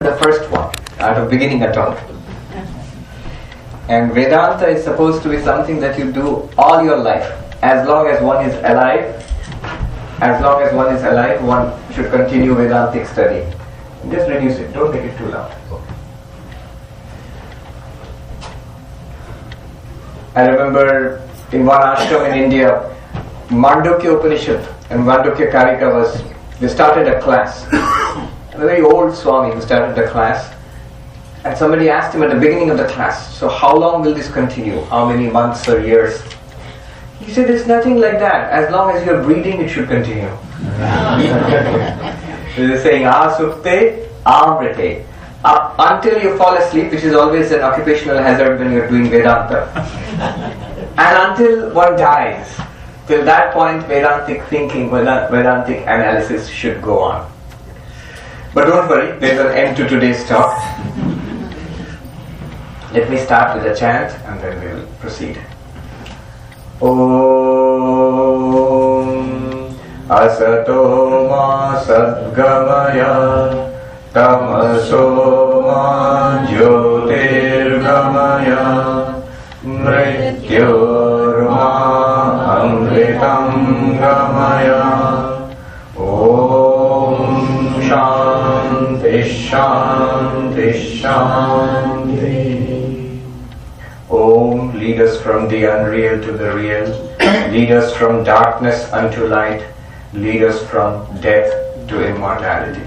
the first one, out of beginning at all. And Vedanta is supposed to be something that you do all your life. As long as one is alive, one should continue Vedantic study. Just reduce it, don't make it too loud. I remember in one ashram in India, Mandukya Upanishad and Mandukya Karika they started a class. A very old Swami who started the class. And somebody asked him at the beginning of the class, so how long will this continue? How many months or years? He said, it's nothing like that. As long as you're breathing, it should continue. They're saying, asukte, amrite. Until you fall asleep, which is always an occupational hazard when you're doing Vedanta. And until one dies. Till that point, Vedantic thinking, Vedantic analysis should go on. But don't worry, there's an end to today's talk. Let me start with a chant and then we'll proceed. Om Asato Ma Sadgamaya Tamaso Ma Jyotirgamaya Mrityor Ma Amritam Gamaya. Om Shanti Shanti Shanti. Om, lead us from the unreal to the real, lead us from darkness unto light, lead us from death to immortality.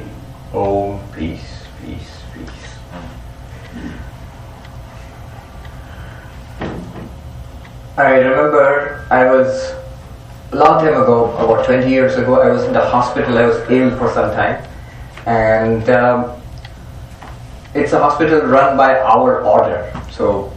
Om, peace, peace, peace. I remember I was, a long time ago, about 20 years ago, I was in the hospital. I was ill for some time. And it's a hospital run by our order. So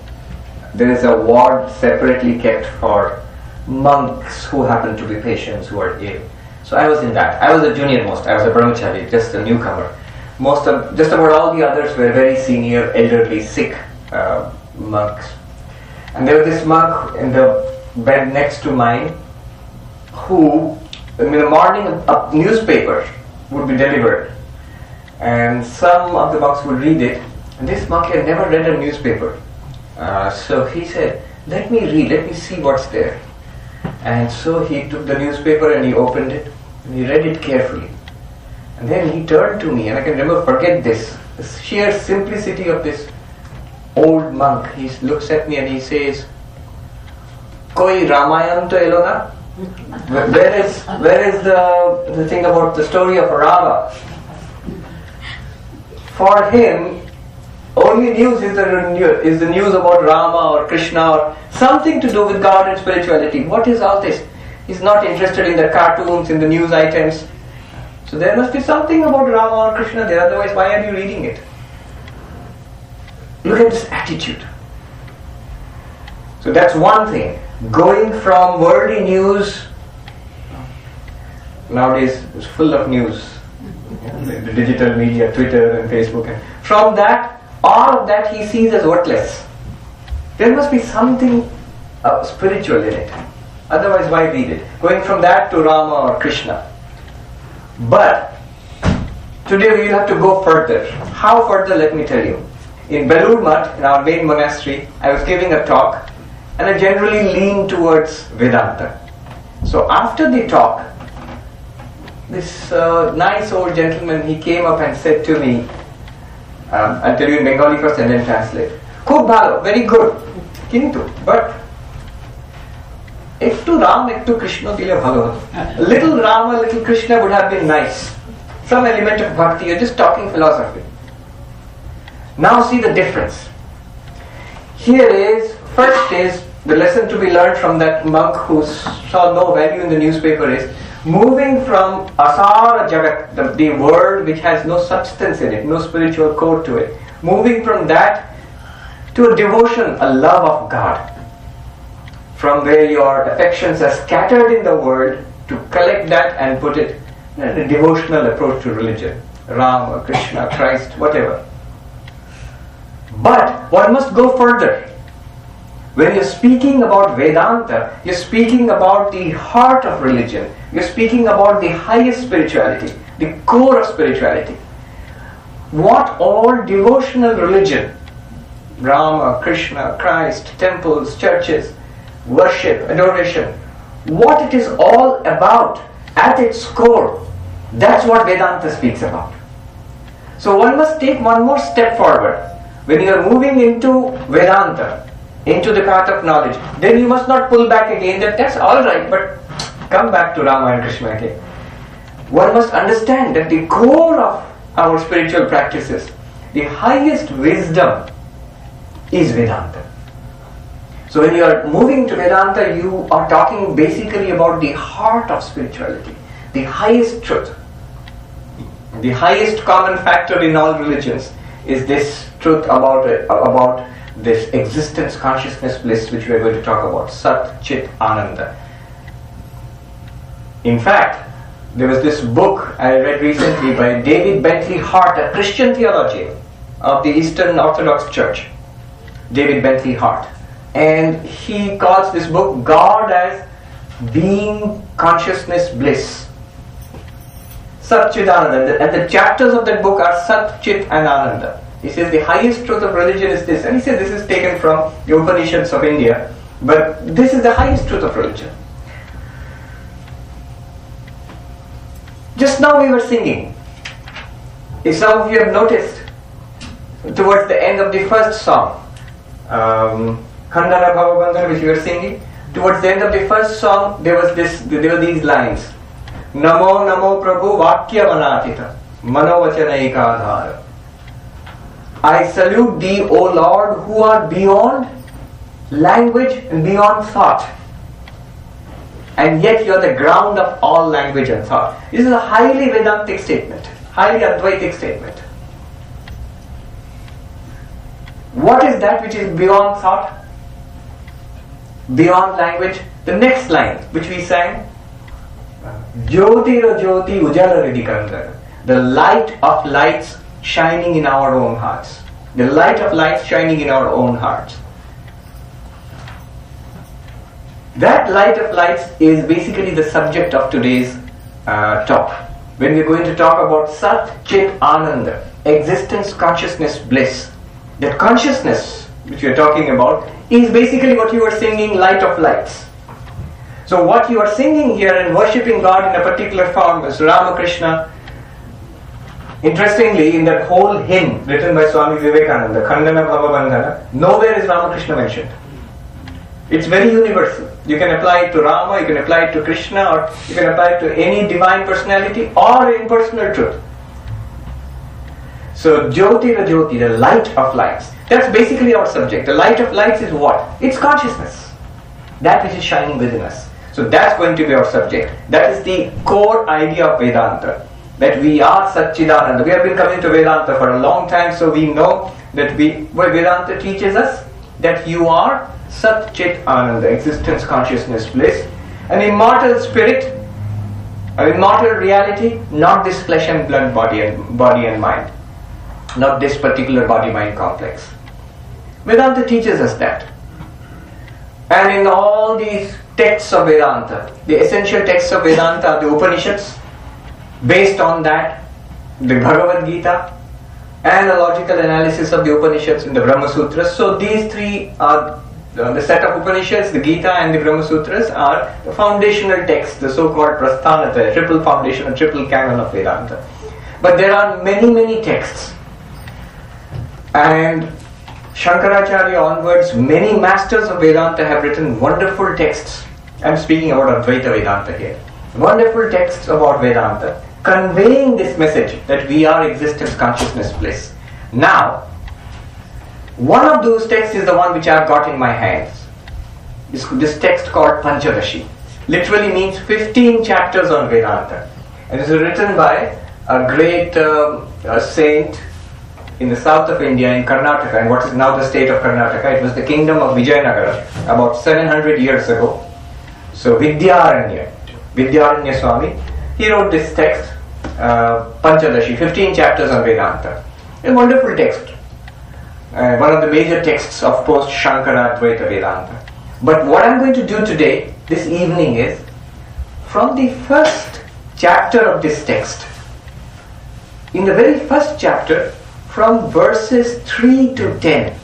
there is a ward separately kept for monks who happen to be patients who are ill. So I was in that. I was the junior most. I was a brahmachari, just a newcomer. Just about all the others were very senior, elderly, sick monks. And there was this monk in the bed next to mine who, in the morning, a newspaper would be delivered. And some of the monks would read it. And this monk had never read a newspaper. So he said, let me read, let me see what's there. And so he took the newspaper and he opened it and he read it carefully. And then he turned to me, and I can never forget this, the sheer simplicity of this old monk. He looks at me and he says, Koi Ramayan to Elona? Where is the thing about the story of Rama? For him, only news is the news about Rama or Krishna or something to do with God and spirituality. What is all this? He's not interested in the cartoons, in the news items. So there must be something about Rama or Krishna there, otherwise why are you reading it? Look at this attitude. So that's one thing. Going from worldly news, nowadays it's full of news. The digital media, Twitter and Facebook. And from that, all of that he sees as worthless. There must be something spiritual in it. Otherwise, why read it? Going from that to Rama or Krishna. But today we will have to go further. How further? Let me tell you. In Belur Mutt, in our main monastery, I was giving a talk, and I generally lean towards Vedanta. So after the talk, this nice old gentleman, he came up and said to me, I'll tell you in Bengali first and then translate. Khub bhalo, very good. Kintu, but ektu Ram, ektu Krishna dile bhalo. Little Rama, little Krishna would have been nice. Some element of bhakti, you're just talking philosophy. Now see the difference. First is, the lesson to be learned from that monk who saw no value in the newspaper is, moving from asara jagat, the world which has no substance in it, no spiritual core to it, moving from that to a devotion, a love of God, from where your affections are scattered in the world, to collect that and put it in a devotional approach to religion, Rama, Krishna, Christ, whatever. But one must go further. When you're speaking about Vedanta, you're speaking about the heart of religion. You're speaking about the highest spirituality, the core of spirituality. what all devotional religion, Rama, Krishna, Christ, temples, churches, worship, adoration, what it is all about at its core, that's what Vedanta speaks about. So one must take one more step forward. When you are moving into Vedanta, into the path of knowledge, then you must not pull back again that that's alright, but come back to Rama and Krishna again. One must understand that the core of our spiritual practices, the highest wisdom is Vedanta. So when you are moving to Vedanta, you are talking basically about the heart of spirituality, the highest truth. The highest common factor in all religions is this truth about this existence, consciousness, bliss, which we are going to talk about, Sat, Chit, Ananda. In fact, there was this book I read recently by David Bentley Hart, a Christian theologian of the Eastern Orthodox Church. David Bentley Hart. And he calls this book God as Being, Consciousness, Bliss. Sat, Chit, Ananda. And the chapters of that book are Sat, Chit and Ananda. He says the highest truth of religion is this. And he says this is taken from the Upanishads of India. But this is the highest truth of religion. Just now we were singing. If some of you have noticed, towards the end of the first song, Khandana Bhavabandhana, which we were singing, towards the end of the first song, there were these lines. Namo Namo Prabhu Vakya Manatita Manovachana Ekadhara. I salute thee, O Lord, who are beyond language and beyond thought. And yet you are the ground of all language and thought. This is a highly Vedantic statement, highly Advaitic statement. What is that which is beyond thought? Beyond language? The next line, which we sang, Jyotira Jyoti Ujala Ridikandara. The light of lights shining in our own hearts. The light of lights shining in our own hearts. That light of lights is basically the subject of today's talk. When we're going to talk about Sat, Chit, Ananda, existence, consciousness, bliss. That consciousness which we're talking about is basically what you are singing, light of lights. So what you are singing here and worshipping God in a particular form is Ramakrishna. Interestingly, in that whole hymn written by Swami Vivekananda, Khandana Bhavabandhana, nowhere is Ramakrishna mentioned. It's very universal. You can apply it to Rama, you can apply it to Krishna, or you can apply it to any divine personality or impersonal truth. So Jyotira Jyoti, the light of lights. That's basically our subject. The light of lights is what? It's consciousness. That which is shining within us. So that's going to be our subject. That is the core idea of Vedanta. That we are Satchidananda. We have been coming to Vedanta for a long time, so we know that what Vedanta teaches us, that you are Sat Chit Ananda, existence, consciousness, bliss, an immortal spirit, an immortal reality, not this flesh and blood body and mind, not this particular body-mind complex. Vedanta teaches us that. And in all these texts of Vedanta, the essential texts of Vedanta are the Upanishads. Based on that, the Bhagavad Gita, and a logical analysis of the Upanishads in the Brahma Sutras. So these three are the set of Upanishads, the Gita and the Brahma Sutras are the foundational texts, the so-called Prasthanata, triple foundation, a triple canon of Vedanta. But there are many, many texts. And Shankaracharya onwards, many masters of Vedanta have written wonderful texts. I'm speaking about Advaita Vedanta here. Wonderful texts about Vedanta, conveying this message that we are existence, consciousness, bliss. Now, one of those texts is the one which I've got in my hands. This text called Panchadasi. Literally means 15 chapters on Vedanta. And it is written by a great saint in the south of India, in Karnataka, and what is now the state of Karnataka. It was the kingdom of Vijayanagara about 700 years ago. So Vidyaranya Swami, he wrote this text, Panchadasi, 15 chapters on Vedanta. A wonderful text. One of the major texts of post-Shankara Advaita Vedanta. But what I'm going to do today, this evening, is from the first chapter of this text. In the very first chapter, from verses 3 to 10.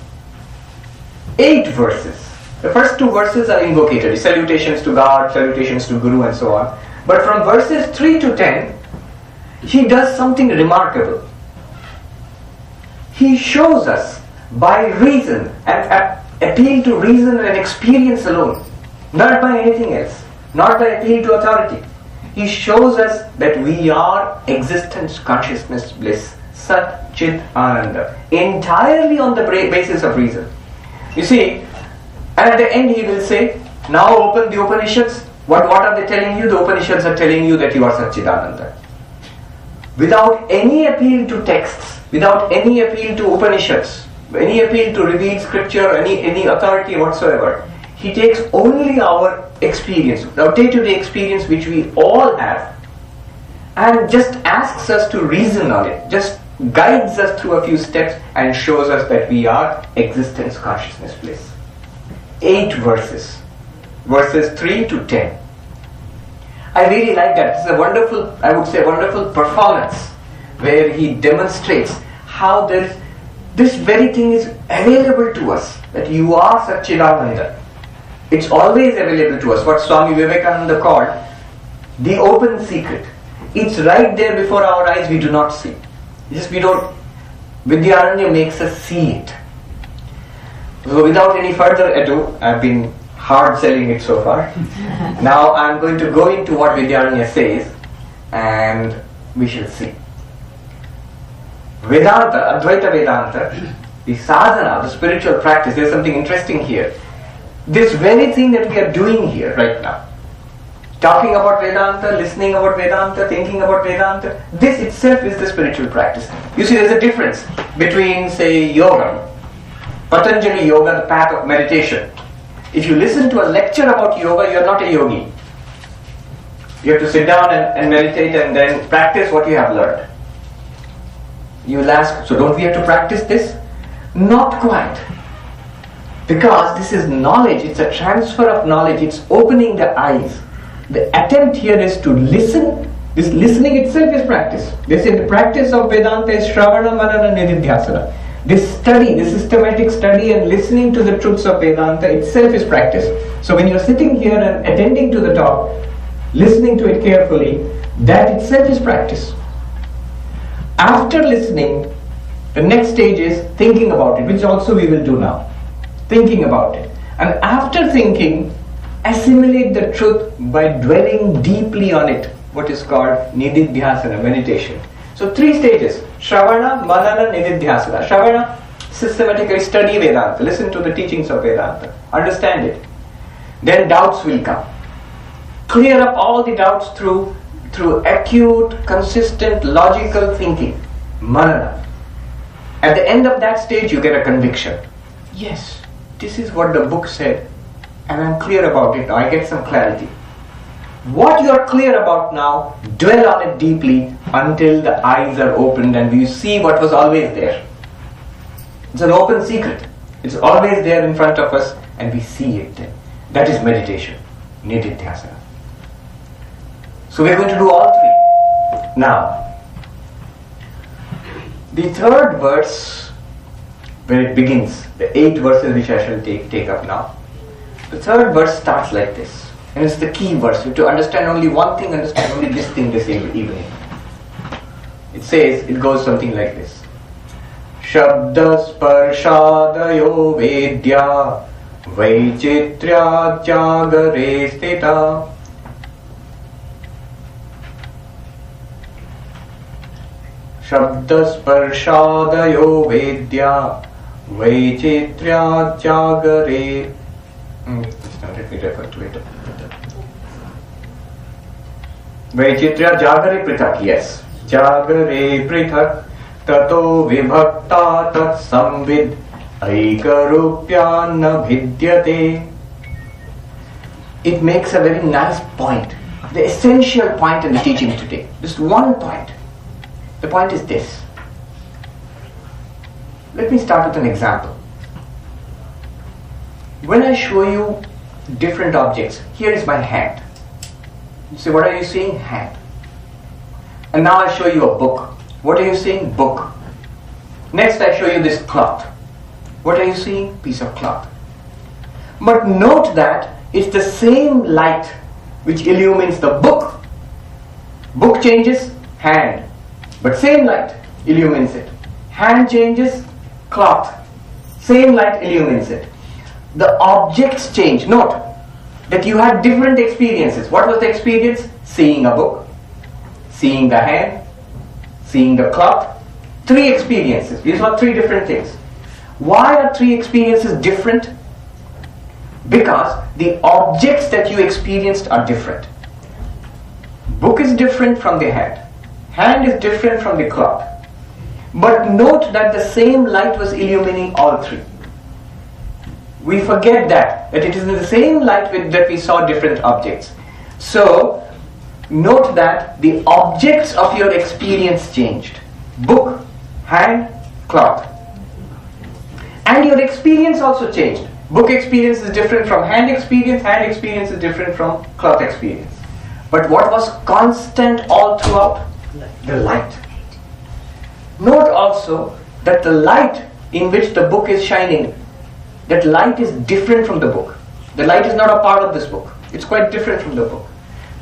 8 verses. The first 2 verses are invocatory, salutations to God, salutations to Guru and so on. But from verses 3 to 10, he does something remarkable. He shows us by reason and appeal to reason and experience alone, not by anything else, not by appeal to authority. He shows us that we are existence, consciousness, bliss, Sat, Chit, Ananda, entirely on the basis of reason. You see, and at the end he will say, now open the Upanishads. What are they telling you? The Upanishads are telling you that you are Satchidananda. Without any appeal to texts, without any appeal to Upanishads, any appeal to revealed scripture, any authority whatsoever, he takes only our experience, our day-to-day experience which we all have, and just asks us to reason on it, just guides us through a few steps and shows us that we are existence, consciousness, bliss. 8 verses. Verses 3 to 10. I really like that. It's a wonderful, I would say, wonderful performance where he demonstrates how this very thing is available to us, that you are Satchidananda. It's always available to us. What Swami Vivekananda called the open secret. It's right there before our eyes, we do not see. Just we don't. Vidyaranya makes us see it. So without any further ado, I've been hard selling it so far. Now I'm going to go into what Vidyaranya says and we shall see. Vedanta, Advaita Vedanta, the sadhana, the spiritual practice, there's something interesting here. This very thing that we are doing here right now, talking about Vedanta, listening about Vedanta, thinking about Vedanta, this itself is the spiritual practice. You see, there's a difference between, say, yoga, Patanjali yoga, the path of meditation. If you listen to a lecture about yoga, you are not a yogi. You have to sit down and meditate and then practice what you have learned. You will ask, so don't we have to practice this? Not quite. Because this is knowledge, it's a transfer of knowledge, it's opening the eyes. The attempt here is to listen. This listening itself is practice. They say the practice of Vedanta is Shravana, Manana, Nididhyasana. This study, this systematic study and listening to the truths of Vedanta itself is practice. So when you're sitting here and attending to the talk, listening to it carefully, that itself is practice. After listening, the next stage is thinking about it, which also we will do now. Thinking about it. And after thinking, assimilate the truth by dwelling deeply on it, what is called Nididhyasana, meditation. So 3 stages, Shravana, Manana, Nididhyasana. Shravana, systematically study Vedanta, listen to the teachings of Vedanta, understand it. Then doubts will come. Clear up all the doubts through acute, consistent, logical thinking, Manana. At the end of that stage, you get a conviction. Yes, this is what the book said, and I'm clear about it now, I get some clarity. What you are clear about now, dwell on it deeply until the eyes are opened and you see what was always there. It's an open secret. It's always there in front of us and we see it then. That is meditation, Nididhyasana. So we're going to do all 3. Now, the 3rd verse, where it begins, the 8 verses which I shall take up now. The 3rd verse starts like this. And it's the key verse. You have to understand only one thing, understand only this thing this evening. It says, it goes something like this. Shabda sparshadayo vedya vaichitra jagare stita. Shabda sparshadayo vedya vaichitra jagare. Let me refer to it. Vaichitra jagare prithak, yes. Jagare prithak tato vibhakta tat samvid aikarupya na bhidyate. It makes a very nice point. The essential point in the teaching today. Just one point. The point is this. Let me start with an example. When I show you different objects, here is my hand. You say, what are you seeing? Hand. And now I show you a book. What are you seeing? Book. Next I show you this cloth. What are you seeing? Piece of cloth. But note that it's the same light which illumines the book. Book changes, hand. But same light illumines it. Hand changes, cloth. Same light illumines it. The objects change. Note that you had different experiences. What was the experience? Seeing a book, seeing the hand, seeing the cloth. 3 experiences. These are 3 different things. Why are 3 experiences different? Because the objects that you experienced are different. Book is different from the hand. Hand is different from the cloth. But note that the same light was illumining all 3. We forget that it is in the same light that we saw different objects. So, note that the objects of your experience changed. Book, hand, cloth. And your experience also changed. Book experience is different from hand experience is different from cloth experience. But what was constant all throughout? The light. Note also that the light in which the book is shining, that light is different from the book. The light is not a part of this book. It's quite different from the book.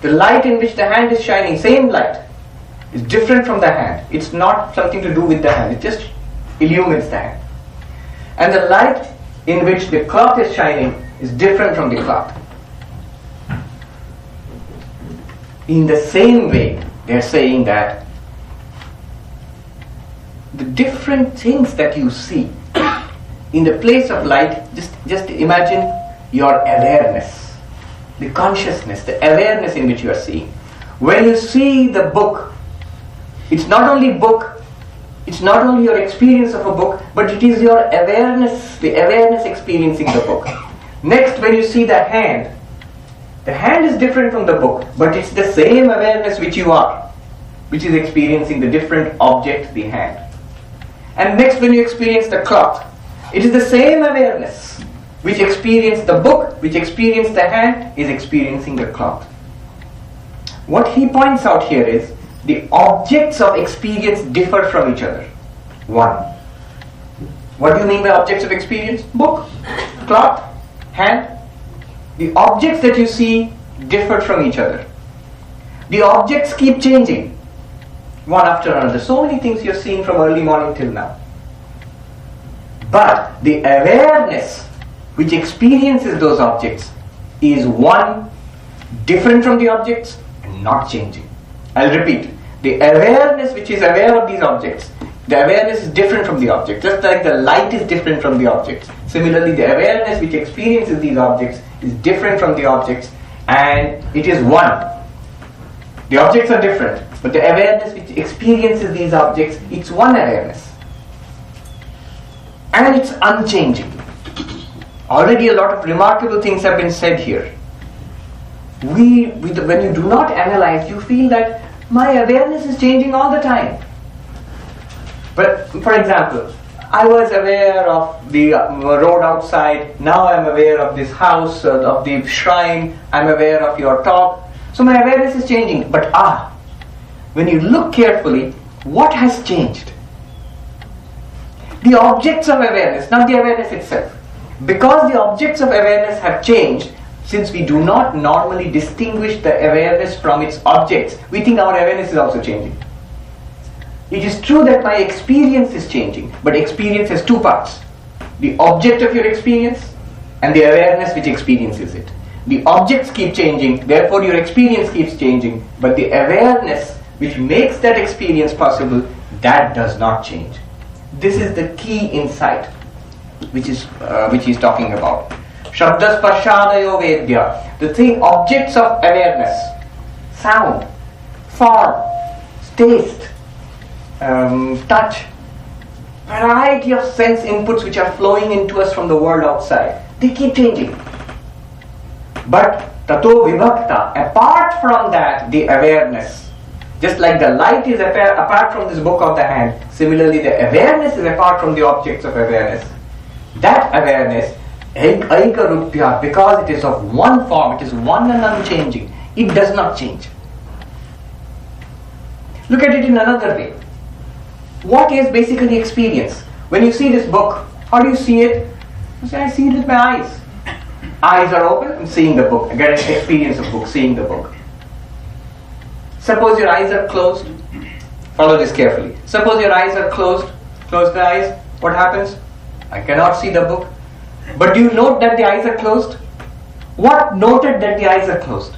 The light in which the hand is shining, same light, is different from the hand. It's not something to do with the hand. It just illumines the hand. And the light in which the cloth is shining is different from the cloth. In the same way, they are saying that the different things that you see in the place of light, just imagine your awareness, the consciousness, the awareness in which you are seeing. When you see the book, it's not only book, it's not only your experience of a book, but it is your awareness, the awareness experiencing the book. Next, when you see the hand is different from the book, but it's the same awareness which you are, which is experiencing the different object, the hand. And next, when you experience the cloth, it is the same awareness which experienced the book, which experienced the hand, is experiencing the cloth. What he points out here is the objects of experience differ from each other. 1. What do you mean by objects of experience? Book, cloth, hand. The objects that you see differ from each other. The objects keep changing one after another. So many things you're seeing from early morning till now. But the awareness which experiences those objects is one, different from the objects and not changing. I'll repeat. The awareness which is aware of these objects, the awareness is different from the object. Just like the light is different from the object. Similarly, the awareness which experiences these objects is different from the objects, and it is one. The objects are different, but the awareness which experiences these objects, it's one awareness. And it's unchanging. Already a lot of remarkable things have been said here. When you do not analyze, you feel that my awareness is changing all the time. But for example, I was aware of the road outside, now I am aware of this house, of the shrine, I am aware of your talk. So my awareness is changing. But when you look carefully, what has changed? The objects of awareness, not the awareness itself. Because the objects of awareness have changed, since we do not normally distinguish the awareness from its objects, we think our awareness is also changing. It is true that my experience is changing, but experience has 2 parts. The object of your experience and the awareness which experiences it. The objects keep changing, therefore your experience keeps changing, but the awareness which makes that experience possible, that does not change. This is the key insight which he's talking about. Shabda Sparshadayo Vedya. The thing, objects of awareness, sound, form, taste, touch, variety of sense inputs which are flowing into us from the world outside, they keep changing. But tato vibhakta, apart from that, the awareness, just like the light is apart from this book of the hand, similarly the awareness is apart from the objects of awareness. That awareness, aikarupya, because it is of one form, it is one and unchanging, it does not change. Look at it in another way. What is basically experience? When you see this book, how do you see it? You say, I see it with my eyes. Eyes are open, I'm seeing the book. I get an experience of book, seeing the book. Suppose your eyes are closed. Follow this carefully. Suppose your eyes are closed. Close the eyes. What happens? I cannot see the book. But do you note that the eyes are closed? What noted that the eyes are closed?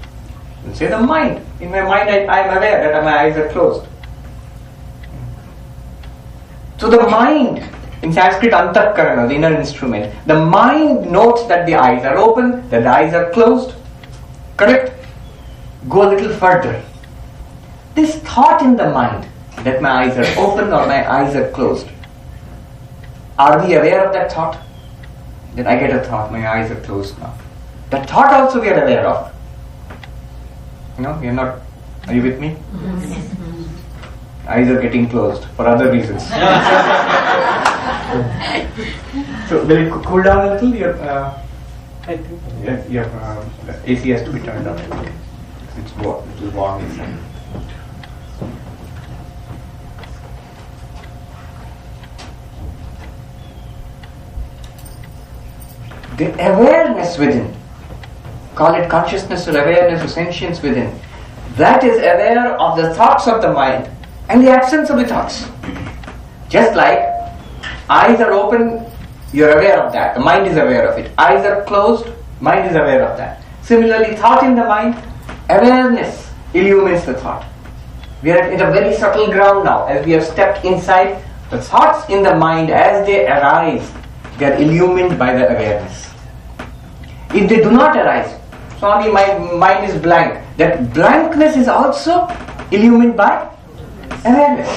You say the mind. In my mind, I am aware that my eyes are closed. So the mind, in Sanskrit, antakarana, the inner instrument, the mind notes that the eyes are open, that the eyes are closed. Correct? Go a little further. This thought in the mind, that my eyes are open or my eyes are closed. Are we aware of that thought? Then I get a thought, my eyes are closed now. That thought also we are aware of. We are not. Are you with me? Eyes are getting closed for other reasons. So will it cool down a little? I think your AC has to be turned up. It's warm inside. The awareness within, call it consciousness or awareness or sentience within, that is aware of the thoughts of the mind and the absence of the thoughts. Just like eyes are open, you're aware of that, the mind is aware of it. Eyes are closed, mind is aware of that. Similarly, thought in the mind, awareness illumines the thought. We are in a very subtle ground now. As we have stepped inside, the thoughts in the mind as they arise, they are illumined by the awareness. If they do not arise, Swami, my mind is blank. That blankness is also illumined by awareness.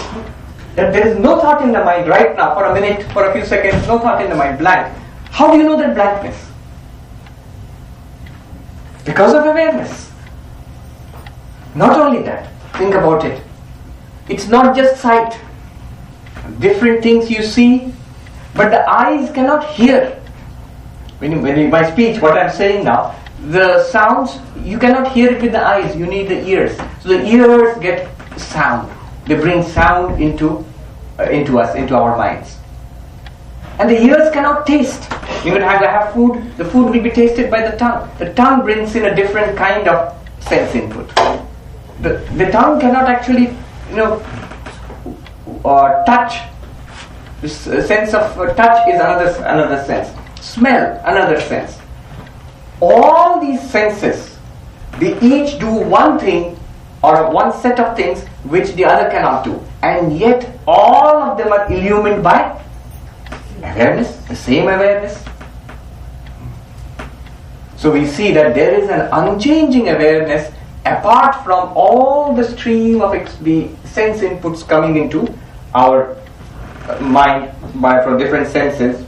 That there is no thought in the mind right now, for a minute, for a few seconds, no thought in the mind, blank. How do you know that blankness? Because of awareness. Not only that, think about it. It's not just sight. Different things you see, but the eyes cannot hear. When my speech, what I'm saying now, the sounds, you cannot hear it with the eyes, you need the ears. So the ears get sound. They bring sound into us, into our minds. And the ears cannot taste. You can have food, the food will be tasted by the tongue. The tongue brings in a different kind of sense input. The tongue cannot actually, touch. This sense of touch is another sense. Smell, another sense. All these senses, they each do one thing or one set of things which the other cannot do. And yet all of them are illumined by awareness, the same awareness. So we see that there is an unchanging awareness apart from all the stream of the sense inputs coming into our mind from different senses.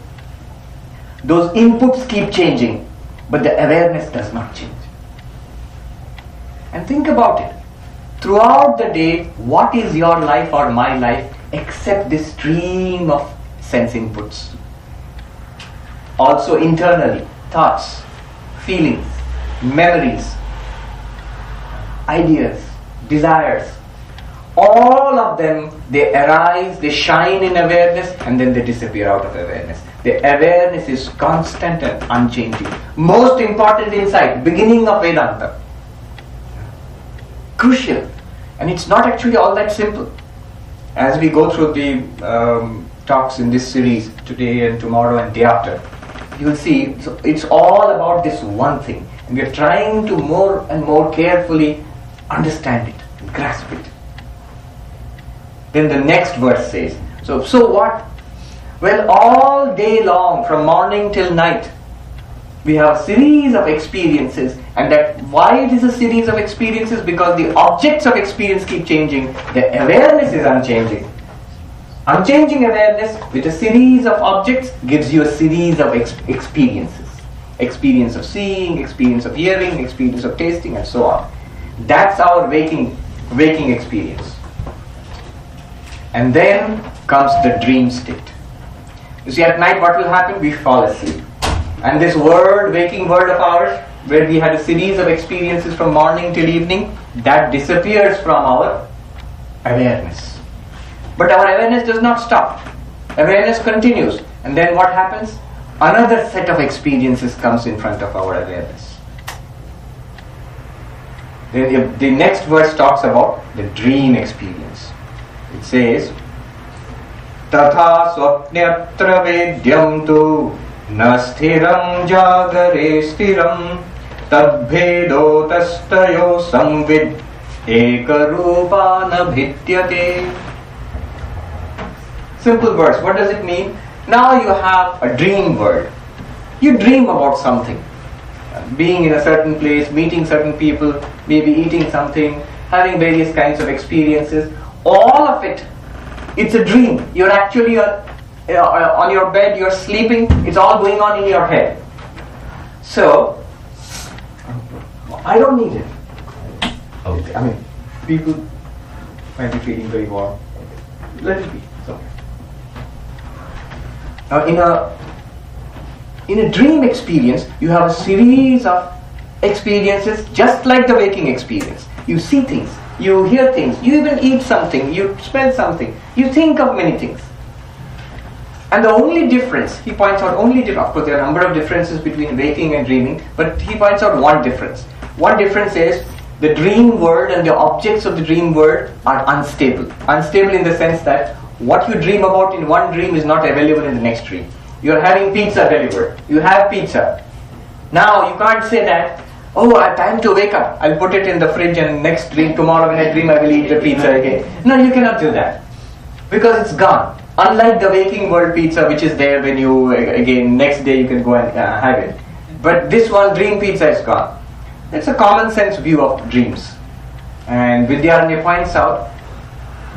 Those inputs keep changing, but the awareness does not change. And think about it. Throughout the day, what is your life or my life except this stream of sense inputs? Also internally, thoughts, feelings, memories, ideas, desires. All of them, they arise, they shine in awareness, and then they disappear out of awareness. The awareness is constant and unchanging. Most important insight, beginning of Vedanta. Crucial. And it's not actually all that simple. As we go through the talks in this series, today and tomorrow and day after, you will see it's all about this one thing. And we are trying to more and more carefully understand it, and grasp it. Then the next verse says, so what? Well, all day long, from morning till night, we have a series of experiences. And that why it is a series of experiences? Because the objects of experience keep changing. The awareness is unchanging. Unchanging awareness with a series of objects gives you a series of experiences. Experience of seeing, experience of hearing, experience of tasting, and so on. That's our waking experience. And then comes the dream state. You see, at night what will happen? We fall asleep. And this waking world of ours, where we had a series of experiences from morning till evening, that disappears from our awareness. But our awareness does not stop. Awareness continues. And then what happens? Another set of experiences comes in front of our awareness. The next verse talks about the dream experience. It says, Tatha swapnyatra vedyam tu na sthiram jagare stiram tadbhedo tastayo samvid ekarupana bhityate. Simple verse. What does it mean? Now you have a dream world. You dream about something. Being in a certain place, meeting certain people, maybe eating something, having various kinds of experiences. All of it, it's a dream. You're actually on your bed, you're sleeping, it's all going on in your head. So, I don't need it. Okay. I mean, people might be feeling very warm. Let it be. It's okay. Now, in a dream experience, you have a series of experiences just like the waking experience. You see things, you hear things, you even eat something, you smell something, you think of many things. And the only difference, he points out, of course there are a number of differences between waking and dreaming, but he points out one difference. One difference is the dream world and the objects of the dream world are unstable. Unstable in the sense that what you dream about in one dream is not available in the next dream. You are having pizza delivered. You have pizza. Now you can't say that, oh, I have time to wake up. I'll put it in the fridge and next dream, tomorrow when I dream I will eat the pizza again. No, you cannot do that. Because it's gone. Unlike the waking world pizza which is there when you, again, next day you can go and have it. But this one, dream pizza, is gone. It's a common sense view of dreams. And Vidyaranya points out,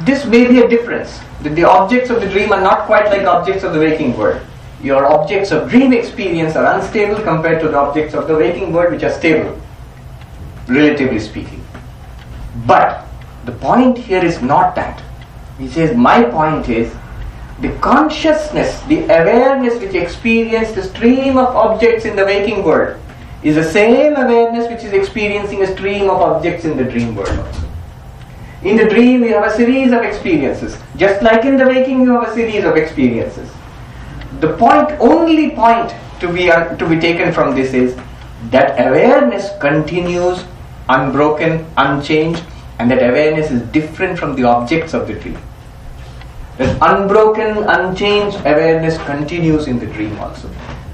this may be a difference. That the objects of the dream are not quite like objects of the waking world. Your objects of dream experience are unstable compared to the objects of the waking world which are stable, relatively speaking. But the point here is not that. He says, my point is, the consciousness, the awareness which experiences the stream of objects in the waking world is the same awareness which is experiencing a stream of objects in the dream world also. In the dream you have a series of experiences. Just like in the waking you have a series of experiences. The only point to be taken from this is that awareness continues unbroken, unchanged, and that awareness is different from the objects of the dream. That unbroken, unchanged awareness continues in the dream also.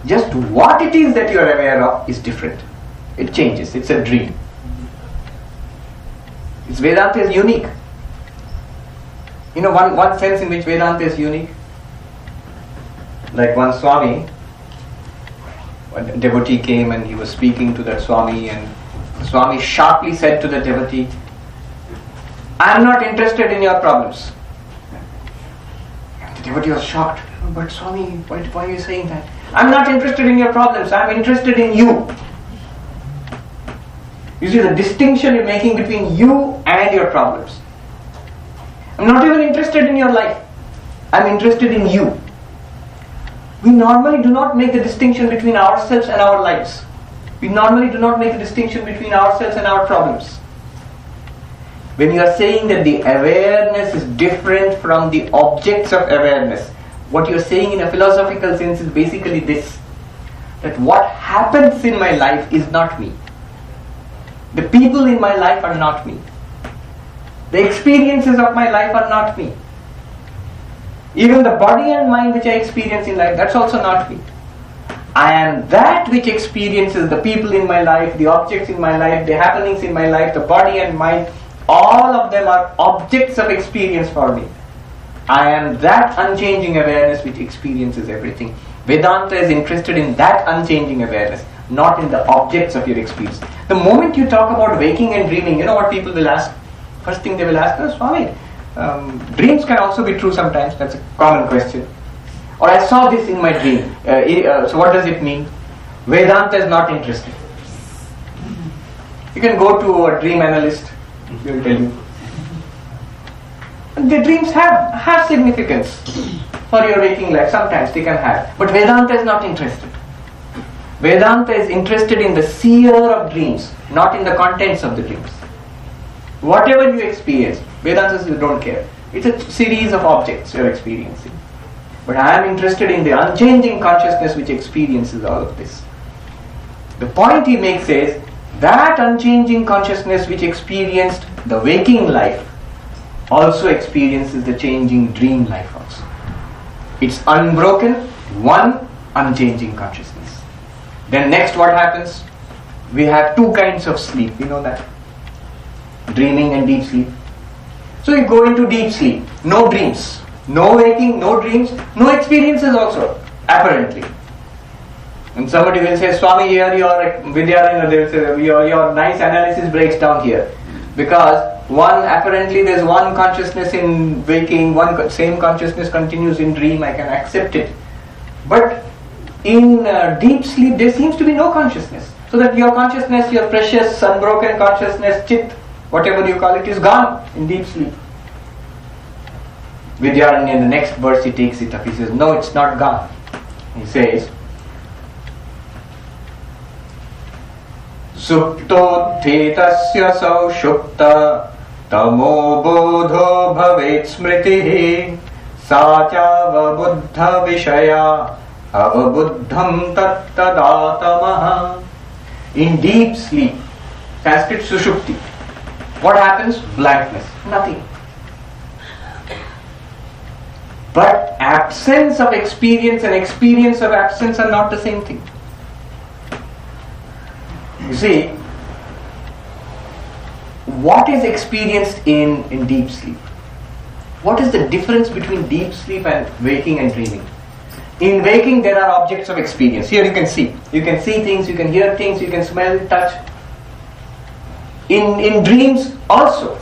Just what it is that you are aware of is different. It changes. It's a dream. Vedanta is unique. You know, one sense in which Vedanta is unique. Like one Swami, a devotee came and he was speaking to that Swami, and the Swami sharply said to the devotee, I am not interested in your problems. And the devotee was shocked. But Swami, why are you saying that? I am not interested in your problems, I am interested in you. You see the distinction you're making between you and your problems. I'm not even interested in your life. I'm interested in you. We normally do not make the distinction between ourselves and our lives. We normally do not make the distinction between ourselves and our problems. When you are saying that the awareness is different from the objects of awareness, what you are saying in a philosophical sense is basically this, that what happens in my life is not me. The people in my life are not me. The experiences of my life are not me. Even the body and mind which I experience in life, that's also not me. I am that which experiences the people in my life, the objects in my life, the happenings in my life, the body and mind. All of them are objects of experience for me. I am that unchanging awareness which experiences everything. Vedanta is interested in that unchanging awareness, not in the objects of your experience. The moment you talk about waking and dreaming, you know what people will ask? First thing they will ask, oh, Swami, dreams can also be true sometimes. That's a common question. Or I saw this in my dream. So what does it mean? Vedanta is not interested. You can go to a dream analyst. He will tell you. The dreams have significance for your waking life. Sometimes they can have. But Vedanta is not interested. Vedanta is interested in the seer of dreams, not in the contents of the dreams. Whatever you experience, Vedanta says you don't care. It's a series of objects you're experiencing. But I am interested in the unchanging consciousness which experiences all of this. The point he makes is that unchanging consciousness which experienced the waking life also experiences the changing dream life also. It's unbroken, one unchanging consciousness. Then next what happens? We have two kinds of sleep, you know that. Dreaming and deep sleep. So you go into deep sleep, no dreams, no waking, no dreams, no experiences also, apparently. And somebody will say, Swami, here your Vidyananda, they will say, your nice analysis breaks down here. Because apparently there's one consciousness in waking, same consciousness continues in dream, I can accept it. But in deep sleep there seems to be no consciousness. So that your consciousness, your precious, unbroken consciousness, Chit, whatever you call it, is gone in deep sleep. Vidyananda, in the next verse he takes it up, he says, no, it's not gone. He says, Suptodhetasya saushupta tamo bodho bhavet smritihi satyava buddha vishaya avabuddham tattadātamaha. In deep sleep, Sanskrit sushupti, what happens? Blankness, nothing. But absence of experience and experience of absence are not the same thing. You see, what is experienced in deep sleep? What is the difference between deep sleep and waking and dreaming? In waking there are objects of experience. Here you can see. You can see things, you can hear things, you can smell, touch. In dreams also,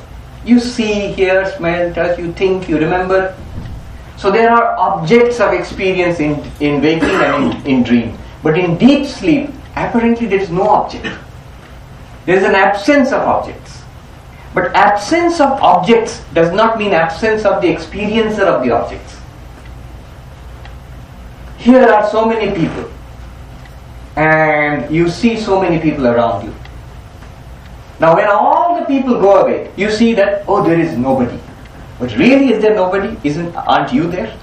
you see, hear, smell, touch, you think, you remember. So there are objects of experience in waking and in dream. But in deep sleep, apparently there is no object. There is an absence of objects. But absence of objects does not mean absence of the experiencer of the objects. Here are so many people, and you see so many people around you. Now when all the people go away, you see that, oh, there is nobody. But really, is there nobody? Aren't you there?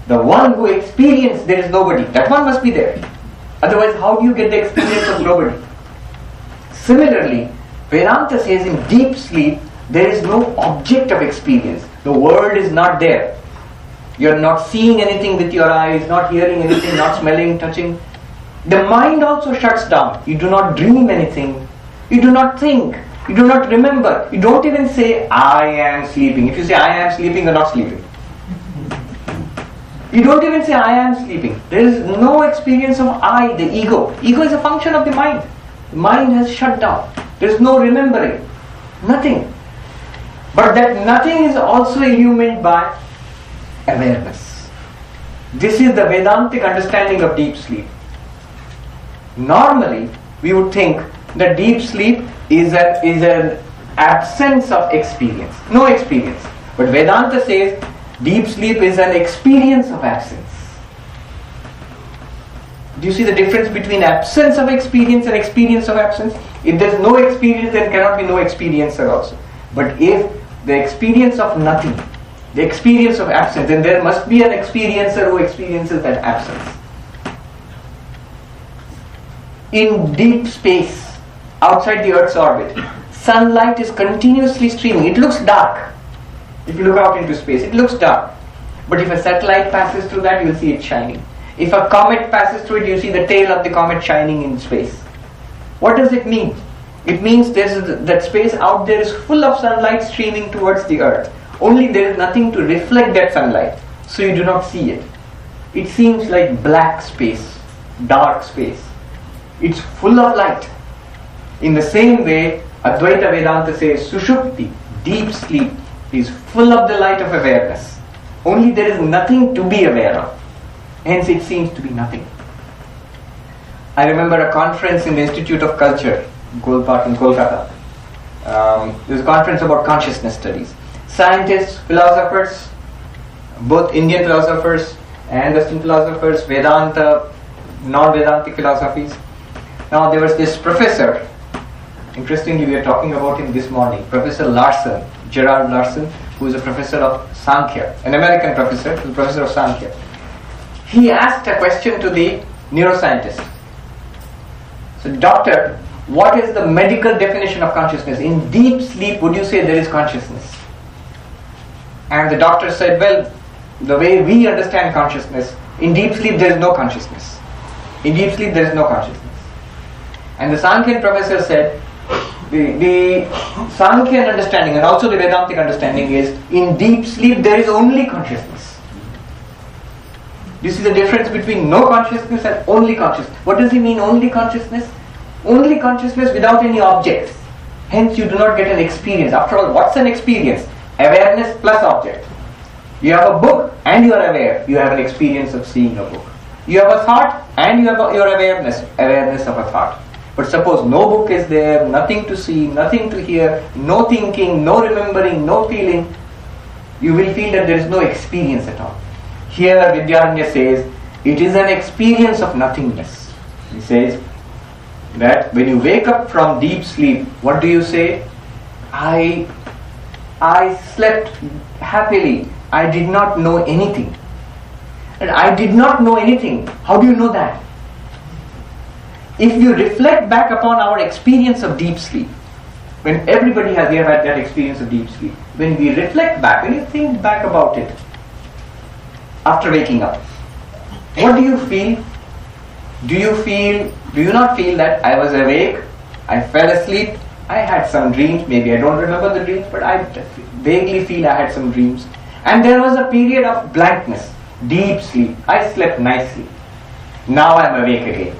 The one who experienced there is nobody, that one must be there. Otherwise, how do you get the experience of nobody? Similarly, Vedanta says in deep sleep, there is no object of experience. The world is not there. You are not seeing anything with your eyes, not hearing anything, not smelling, touching. The mind also shuts down. You do not dream anything. You do not think. You do not remember. You don't even say, I am sleeping. If you say, I am sleeping, you are not sleeping. You don't even say, I am sleeping. There is no experience of I, the ego. Ego is a function of the mind. The mind has shut down. There is no remembering. Nothing. But that nothing is also illumined by awareness. This is the Vedantic understanding of deep sleep. Normally, we would think that deep sleep is an absence of experience. No experience. But Vedanta says deep sleep is an experience of absence. Do you see the difference between absence of experience and experience of absence? If there is no experience, there cannot be no experiencer also. But if the experience of nothing, the experience of absence, then there must be an experiencer who experiences that absence. In deep space, outside the Earth's orbit, sunlight is continuously streaming. It looks dark. If you look out into space, it looks dark. But if a satellite passes through that, you will see it shining. If a comet passes through it, you see the tail of the comet shining in space. What does it mean? It means that space out there is full of sunlight streaming towards the Earth. Only there is nothing to reflect that sunlight, so you do not see it. It seems like black space, dark space. It's full of light. In the same way, Advaita Vedanta says Sushupti, deep sleep, is full of the light of awareness. Only there is nothing to be aware of. Hence it seems to be nothing. I remember a conference in the Institute of Culture, Golpat in Kolkata. There was a conference about consciousness studies. Scientists, philosophers, both Indian philosophers and Western philosophers, Vedanta, non-Vedantic philosophies. Now there was this professor, interestingly we are talking about him this morning, Professor Larson, Gerard Larson, who is a professor of Sankhya, an American professor, who is a professor of Sankhya. He asked a question to the neuroscientist. So, doctor, what is the medical definition of consciousness? In deep sleep, would you say there is consciousness? And the doctor said, well, the way we understand consciousness, in deep sleep there is no consciousness. In deep sleep there is no consciousness. And the Sankhyan professor said, the Sankhyan understanding and also the Vedantic understanding is, in deep sleep there is only consciousness. You see the difference between no consciousness and only consciousness. What does he mean, only consciousness? Only consciousness without any objects. Hence you do not get an experience. After all, what's an experience? Awareness plus object. You have a book and you are aware. You have an experience of seeing a book. You have a thought and you have your awareness of a thought. But suppose no book is there, nothing to see, nothing to hear, no thinking, no remembering, no feeling, you will feel that there is no experience at all. Here Vidyaranya says, it is an experience of nothingness. He says that when you wake up from deep sleep, what do you say? I slept happily. I did not know anything. And I did not know anything. How do you know that? If you reflect back upon our experience of deep sleep, when everybody has had that experience of deep sleep, when we reflect back, when you think back about it, after waking up, what do you feel? Do you not feel that I was awake, I fell asleep, I had some dreams, maybe I don't remember the dreams, but I vaguely feel I had some dreams. And there was a period of blankness, deep sleep. I slept nicely. Now I am awake again.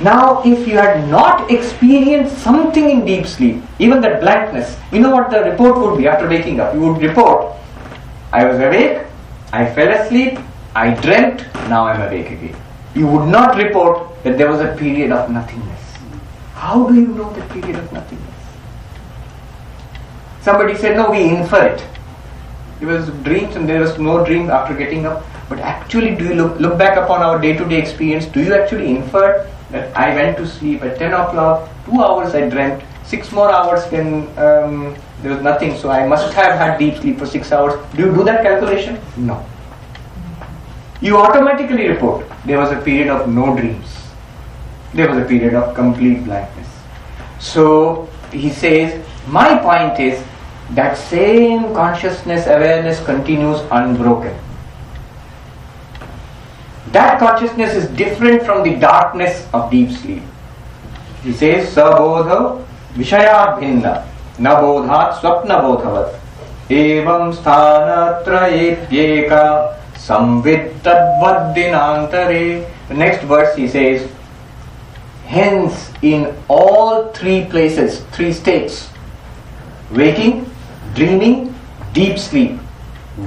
Now if you had not experienced something in deep sleep, even that blankness, you know what the report would be after waking up? You would report, I was awake, I fell asleep, I dreamt, now I am awake again. You would not report that there was a period of nothingness. How do you know the period of nothingness? Somebody said, no, we infer it. There was dreams and there was no dream after getting up. But actually, do you look back upon our day-to-day experience? Do you actually infer that I went to sleep at 10 o'clock, 2 hours I dreamt, 6 more hours when there was nothing, so I must have had deep sleep for 6 hours. Do you do that calculation? No. You automatically report there was a period of no dreams. There was a period of complete blankness. So he says, my point is that same consciousness, awareness continues unbroken. That consciousness is different from the darkness of deep sleep. He says, Sabodha Vishaya Bhinna Nabodhat Swapna Bodhavat Evam Sthana Trayetyeka Samvittadvad Dinantare. The next verse he says, hence in all three places, three states, waking, dreaming, deep sleep,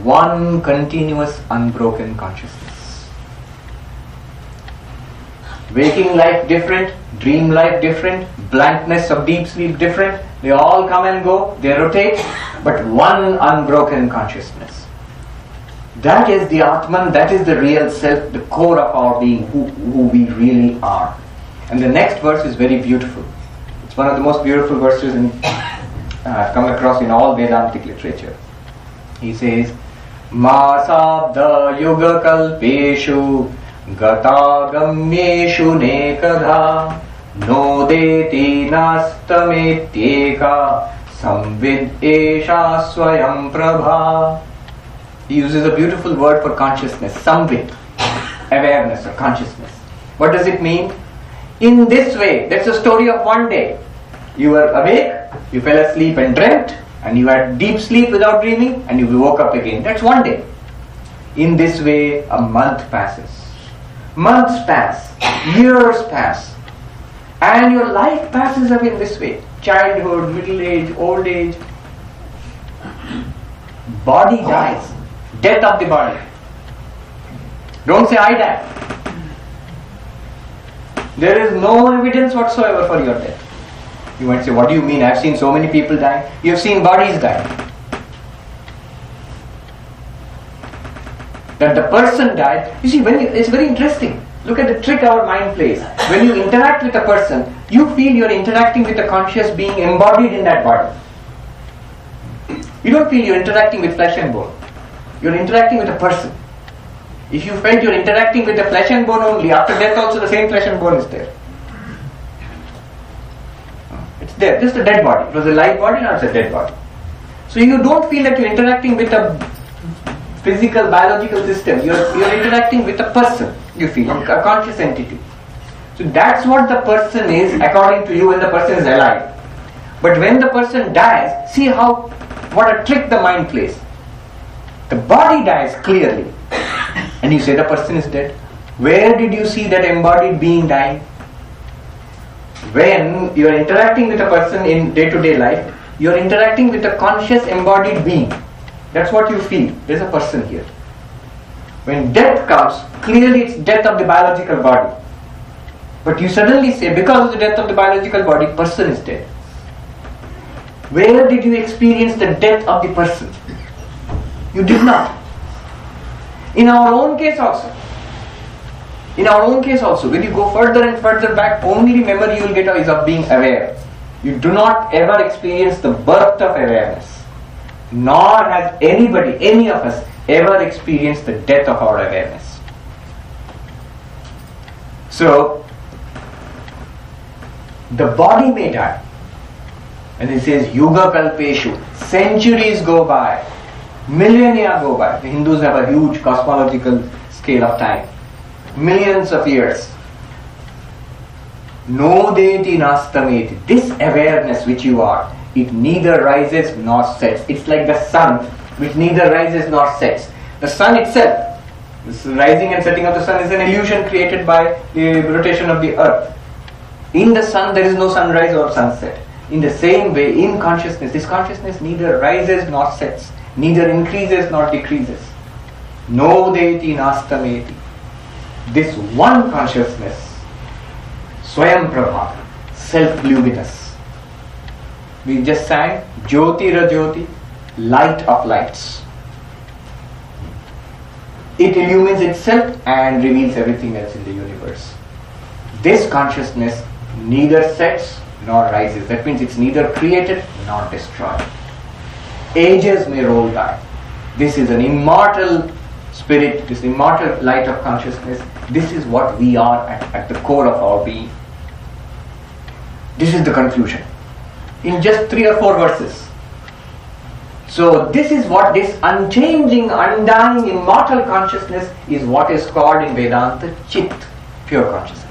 one continuous unbroken consciousness. Waking life different, dream life different, blankness of deep sleep different. They all come and go, they rotate, but one unbroken consciousness. That is the Atman, that is the real self, the core of our being, who we really are. And the next verse is very beautiful. It's one of the most beautiful verses I've come across in all Vedantic literature. He says, Masabda Yuga Kalpeshu Gatagamyeshu Nekadha Nodeti Nastametyeka Samvid Esha Swayam Prabha. He uses a beautiful word for consciousness, samvid, awareness or consciousness. What does it mean? In this way, that's a story of one day. You were awake, you fell asleep and dreamt, and you had deep sleep without dreaming, and you woke up again. That's one day. In this way, a month passes. Months pass, years pass, and your life passes away in this way. Childhood, middle age, old age. Body dies. Death of the body. Don't say I die. There is no evidence whatsoever for your death. You might say, what do you mean? I've seen so many people die. You have seen bodies die. That the person died. You see, it's very interesting. Look at the trick our mind plays. When you interact with a person, you feel you're interacting with a conscious being embodied in that body. You don't feel you're interacting with flesh and bone. You're interacting with a person. If you felt you're interacting with the flesh and bone only, after death also the same flesh and bone is there. It's there, just a dead body. It was a live body, now it's a dead body. So you don't feel that you're interacting with a physical, biological system. You're interacting with a person, you feel, a conscious entity. So that's what the person is according to you when the person is alive. But when the person dies, see what a trick the mind plays. The body dies clearly, and you say the person is dead. Where did you see that embodied being dying? When you are interacting with a person in day-to-day life, you are interacting with a conscious embodied being. That's what you feel. There's a person here. When death comes, clearly it's death of the biological body. But you suddenly say, because of the death of the biological body, person is dead. Where did you experience the death of the person? You did not. In our own case also, when you go further and further back, only memory you will get is of being aware. You do not ever experience the birth of awareness. Nor has anybody, any of us, ever experienced the death of our awareness. So, the body may die. And it says, Yuga Kalpeshu, centuries go by, millennia go by. The Hindus have a huge cosmological scale of time. Millions of years. No deti nastameti. This awareness which you are, it neither rises nor sets. It's like the sun, which neither rises nor sets. The sun itself, this rising and setting of the sun is an illusion created by the rotation of the earth. In the sun there is no sunrise or sunset. In the same way, in consciousness, this consciousness neither rises nor sets, neither increases nor decreases. No deti nastameti. This one consciousness, Swayam Prabha, self-luminous. We just sang Jyoti Rajyoti, light of lights. It illumines itself and reveals everything else in the universe. This consciousness neither sets nor rises. That means it's neither created nor destroyed. Ages may roll by. This is an immortal spirit, this immortal light of consciousness. This is what we are at the core of our being. This is the conclusion. In just 3 or 4 verses. So this is what this unchanging, undying, immortal consciousness is what is called in Vedanta Chit, pure consciousness.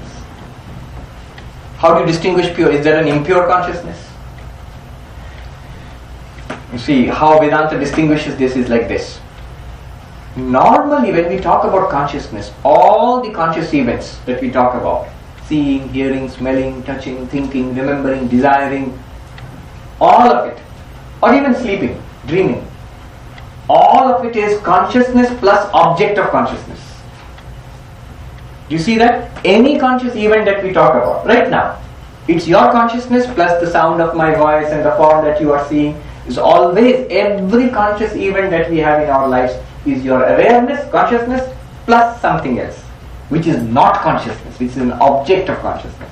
How do you distinguish pure? Is there an impure consciousness? You see, how Vedanta distinguishes this is like this. Normally when we talk about consciousness, all the conscious events that we talk about, seeing, hearing, smelling, touching, thinking, remembering, desiring, all of it, or even sleeping, dreaming, all of it is consciousness plus object of consciousness. You see that? Any conscious event that we talk about right now, it's your consciousness plus the sound of my voice and the form that you are seeing. Is always, every conscious event that we have in our lives is your awareness, consciousness plus something else, which is not consciousness, which is an object of consciousness.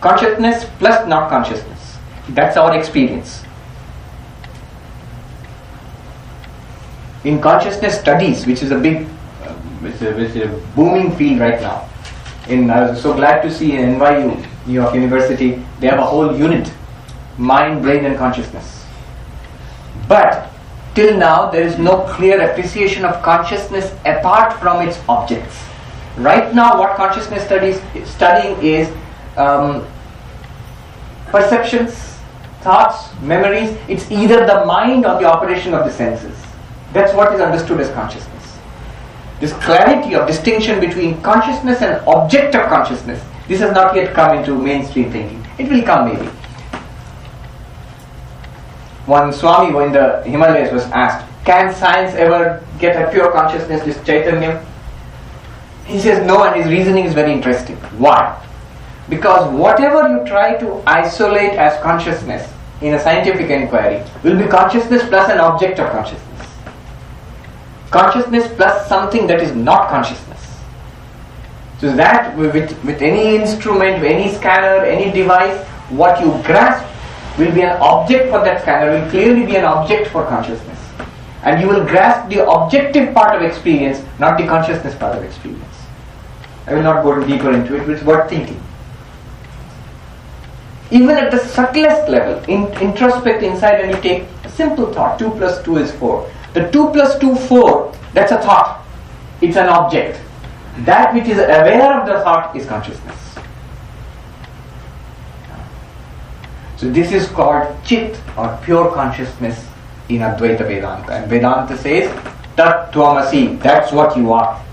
Consciousness plus not consciousness. That's our experience. In consciousness studies, which is a big, which is a booming field right now. I was so glad to see in NYU, New York University, they have a whole unit, mind, brain and consciousness. But till now there is no clear appreciation of consciousness apart from its objects. Right now what consciousness studying is perceptions, thoughts, memories. It's either the mind or the operation of the senses. That's what is understood as consciousness. This clarity of distinction between consciousness and object of consciousness, this has not yet come into mainstream thinking. It will come maybe. One Swami in the Himalayas was asked, can science ever get a pure consciousness, this Chaitanya? He says no, and his reasoning is very interesting. Why? Because whatever you try to isolate as consciousness in a scientific inquiry will be consciousness plus an object of consciousness. Consciousness plus something that is not consciousness. So that with any instrument, any scanner, any device, what you grasp will be an object for that scanner, will clearly be an object for consciousness. And you will grasp the objective part of experience, not the consciousness part of experience. I will not go deeper into it, it's worth thinking. Even at the subtlest level, introspect inside and you take a simple thought, 2 plus 2 is 4. The 2 plus 2, 4, that's a thought. It's an object. That which is aware of the thought is consciousness. So this is called Chit or pure consciousness in Advaita Vedanta. And Vedanta says, Tat Tvamasi, that's what you are.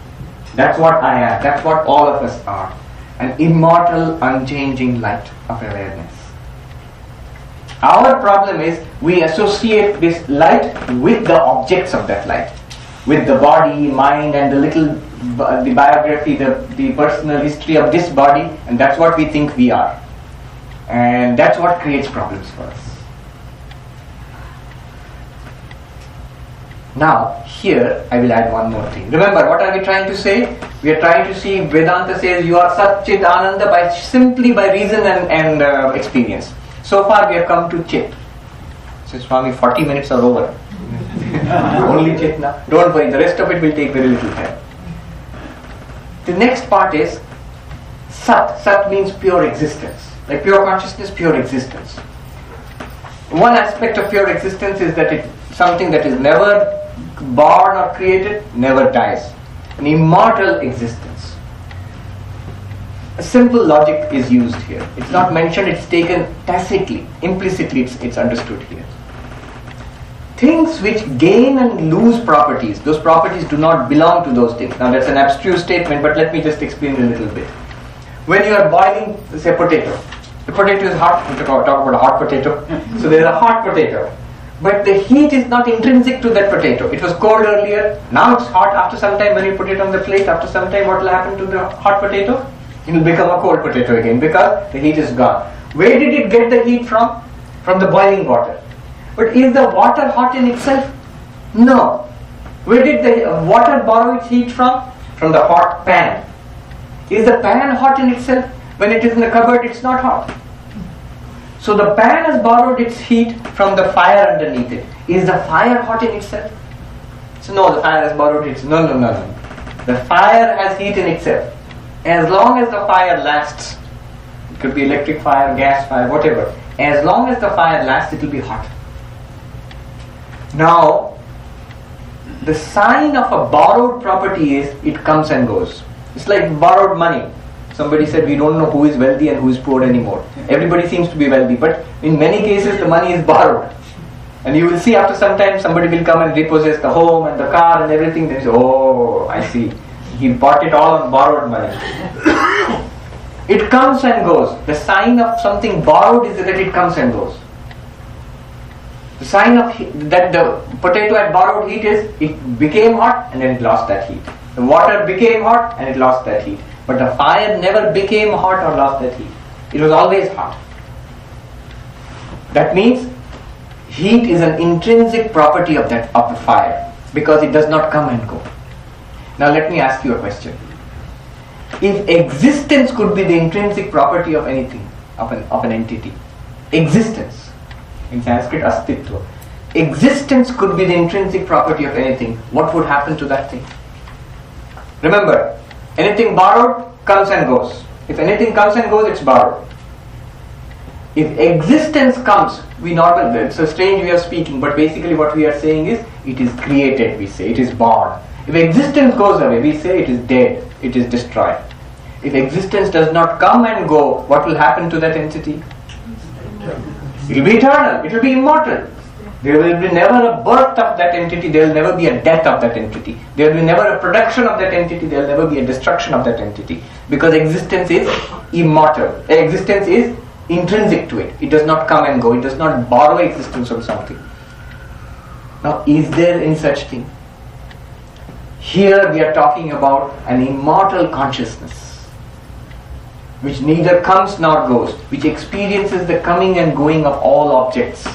That's what I am. That's what all of us are. An immortal, unchanging light of awareness. Our problem is we associate this light with the objects of that light. With the body, mind and the biography, the personal history of this body, and that's what we think we are. And that's what creates problems for us. Now, here I will add one more thing. Remember, what are we trying to say? We are trying to see, Vedanta says you are Sat Chit Ananda simply by reason and experience. So far we have come to Chit. So Swami, 40 minutes are over. Only Chit now. Don't worry, the rest of it will take very little time. The next part is Sat. Sat means pure existence. Like pure consciousness, pure existence. One aspect of pure existence is that it's something that is never born or created, never dies. An immortal existence. A simple logic is used here. It's not mentioned, it's taken tacitly, implicitly it's understood here. Things which gain and lose properties, those properties do not belong to those things. Now that's an abstruse statement, but let me just explain a little bit. When you are boiling, say, potato. The potato is hot. We talk about a hot potato. So there is a hot potato. But the heat is not intrinsic to that potato. It was cold earlier. Now it's hot. After some time when you put it on the plate, after some time what will happen to the hot potato? It will become a cold potato again because the heat is gone. Where did it get the heat from? From the boiling water. But is the water hot in itself? No. Where did the water borrow its heat from? From the hot pan. Is the pan hot in itself? When it is in the cupboard, it's not hot. So the pan has borrowed its heat from the fire underneath it. Is the fire hot in itself? So no, the fire has borrowed its... No. The fire has heat in itself. As long as the fire lasts, it could be electric fire, gas fire, whatever. As long as the fire lasts, it will be hot. Now, the sign of a borrowed property is it comes and goes. It's like borrowed money. Somebody said we don't know who is wealthy and who is poor anymore. Everybody seems to be wealthy, but in many cases the money is borrowed. And you will see after some time somebody will come and repossess the home and the car and everything. They say, oh, I see. He bought it all on borrowed money. It comes and goes. The sign of something borrowed is that it comes and goes. The sign of that the potato had borrowed heat is it became hot and then it lost that heat. The water became hot and it lost that heat. But the fire never became hot or lost that heat. It was always hot. That means heat is an intrinsic property of the fire because it does not come and go. Now let me ask you a question. If existence could be the intrinsic property of anything, of an entity, existence, in Sanskrit astitva, existence could be the intrinsic property of anything, what would happen to that thing? Remember, anything borrowed comes and goes. If anything comes and goes, it's borrowed. If existence comes, it's a strange way of speaking, but basically what we are saying is, it is created, we say, it is born. If existence goes away, we say it is dead, it is destroyed. If existence does not come and go, what will happen to that entity? It will be eternal, it will be immortal. There will be never a birth of that entity, there will never be a death of that entity. There will be never a production of that entity, there will never be a destruction of that entity. Because existence is immortal. Existence is intrinsic to it. It does not come and go, it does not borrow existence from something. Now, is there any such thing? Here we are talking about an immortal consciousness, which neither comes nor goes, which experiences the coming and going of all objects.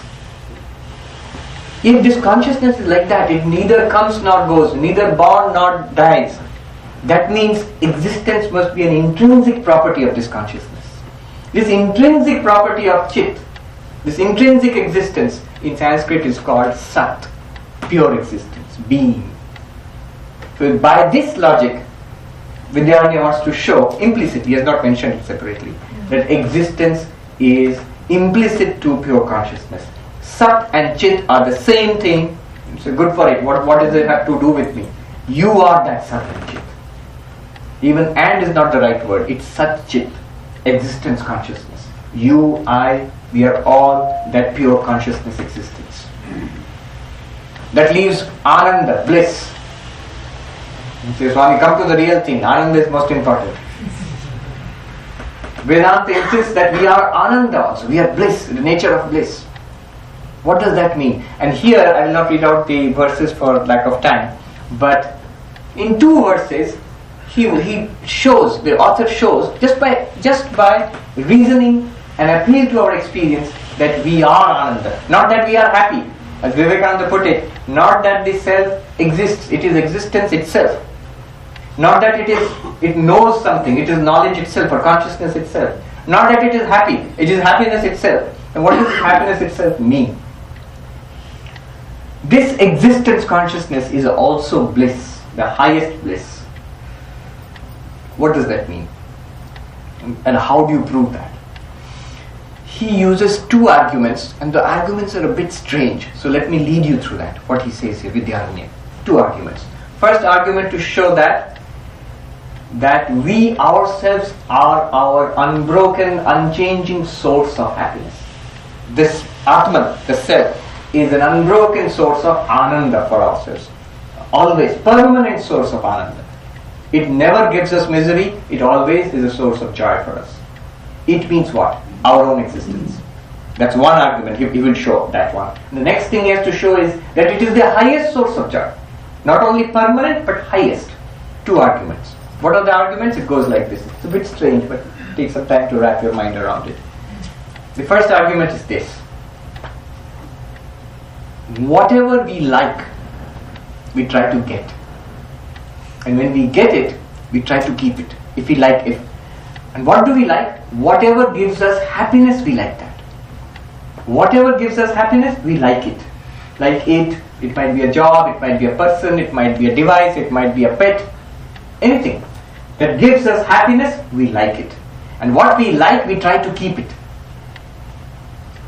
If this consciousness is like that, it neither comes nor goes, neither born nor dies, that means existence must be an intrinsic property of this consciousness. This intrinsic property of Chit This intrinsic existence in Sanskrit is called Sat, pure existence, being. So by this logic, Vidyaranya wants to show implicitly, he has not mentioned it separately, that existence is implicit to pure consciousness. Sat and Chit are the same thing. So good for it. What does it have to do with me? You are that Sat and Chit. Even and is not the right word. It's Sat Chit, existence consciousness. You, I, we are all that pure consciousness existence. That leaves Ananda, bliss. You say, Swami, come to the real thing. Ananda is most important. Vedanta insists that we are Ananda also. We are bliss, the nature of bliss. What does that mean? And here, I will not read out the verses for lack of time, but in 2 verses, he shows, the author shows, just by reasoning and appeal to our experience, that we are Ananda. Not that we are happy, as Vivekananda put it, not that the self exists, it is existence itself. Not that it knows something, it is knowledge itself or consciousness itself. Not that it is happy, it is happiness itself. And what does happiness itself mean? This existence consciousness is also bliss, the highest bliss. What does that mean? And how do you prove that? He uses 2 arguments, and the arguments are a bit strange. So let me lead you through that, what he says here, Vidyaranya. 2 arguments. First argument to show that we ourselves are our unbroken, unchanging source of happiness. This Atman, the self, is an unbroken source of Ananda for ourselves. Always, permanent source of Ananda. It never gives us misery, it always is a source of joy for us. It means what? Our own existence. That's one argument, he will show that one. The next thing he has to show is that it is the highest source of joy. Not only permanent, but highest. 2 arguments. What are the arguments? It goes like this. It's a bit strange, but it takes some time to wrap your mind around it. The first argument is this. Whatever we like, we try to get. And when we get it, we try to keep it. If we like it. And what do we like? Whatever gives us happiness, we like that. Whatever gives us happiness, we like it. Like it might be a job, it might be a person, it might be a device, it might be a pet. Anything that gives us happiness, we like it. And what we like, we try to keep it.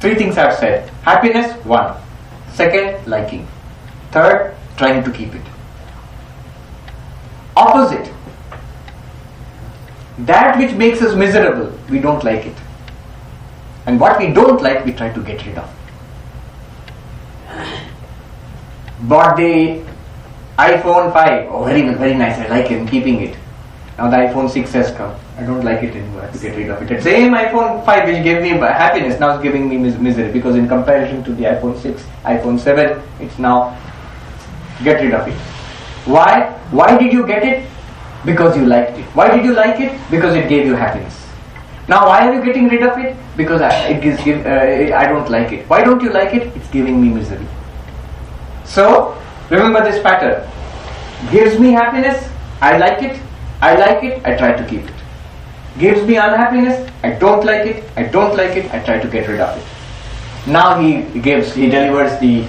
3 things I've said. Happiness, 1. Second, liking. Third, trying to keep it. Opposite. That which makes us miserable, we don't like it. And what we don't like, we try to get rid of. Bought the iPhone 5. Oh, very, very nice. I like it. I'm keeping it. Now the iPhone 6 has come. I don't like it anymore. I have to get rid of it. The same iPhone 5 which gave me happiness now is giving me misery, because in comparison to the iPhone 6, iPhone 7, it's now get rid of it. Why? Why did you get it? Because you liked it. Why did you like it? Because it gave you happiness. Now why are you getting rid of it? Because I don't like it. Why don't you like it? It's giving me misery. So remember this pattern. Gives me happiness, I like it, I try to keep it. Gives me unhappiness, I don't like it, I try to get rid of it. Now he delivers the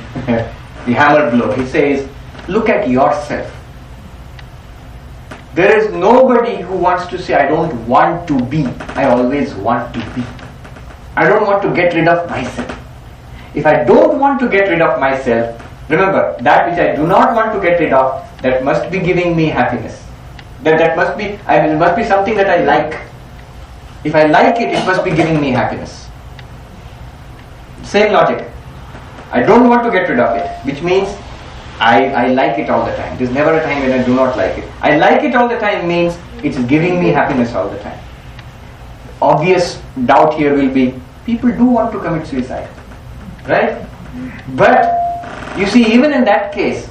hammer blow. He says, look at yourself. There is nobody who wants to say, I don't want to be, I always want to be. I don't want to get rid of myself. If I don't want to get rid of myself, remember, that which I do not want to get rid of, that must be giving me happiness. That must be something that I like. If I like it, it must be giving me happiness. Same logic. I don't want to get rid of it, which means I like it all the time. There's never a time when I do not like it. I like it all the time means it's giving me happiness all the time. Obvious doubt here will be, people do want to commit suicide, right? But you see, even in that case,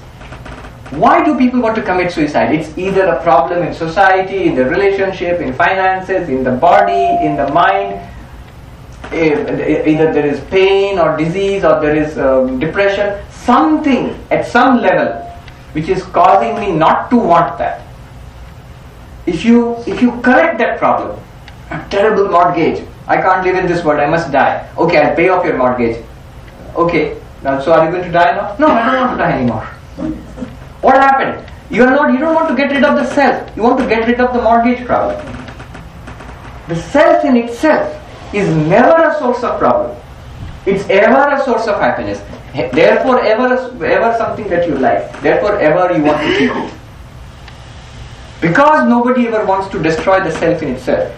why do people want to commit suicide? It's either a problem in society, in the relationship, in finances, in the body, in the mind. Either there is pain or disease or there is depression. Something at some level which is causing me not to want that. If you correct that problem, a terrible mortgage, I can't live in this world, I must die. Okay, I'll pay off your mortgage. Okay, now so are you going to die now? No, I don't want to die anymore. What happened? You don't want to get rid of the self. You want to get rid of the mortgage problem. The self in itself is never a source of problem. It's ever a source of happiness. Therefore, ever something that you like. Therefore, ever you want to keep it. Because nobody ever wants to destroy the self in itself,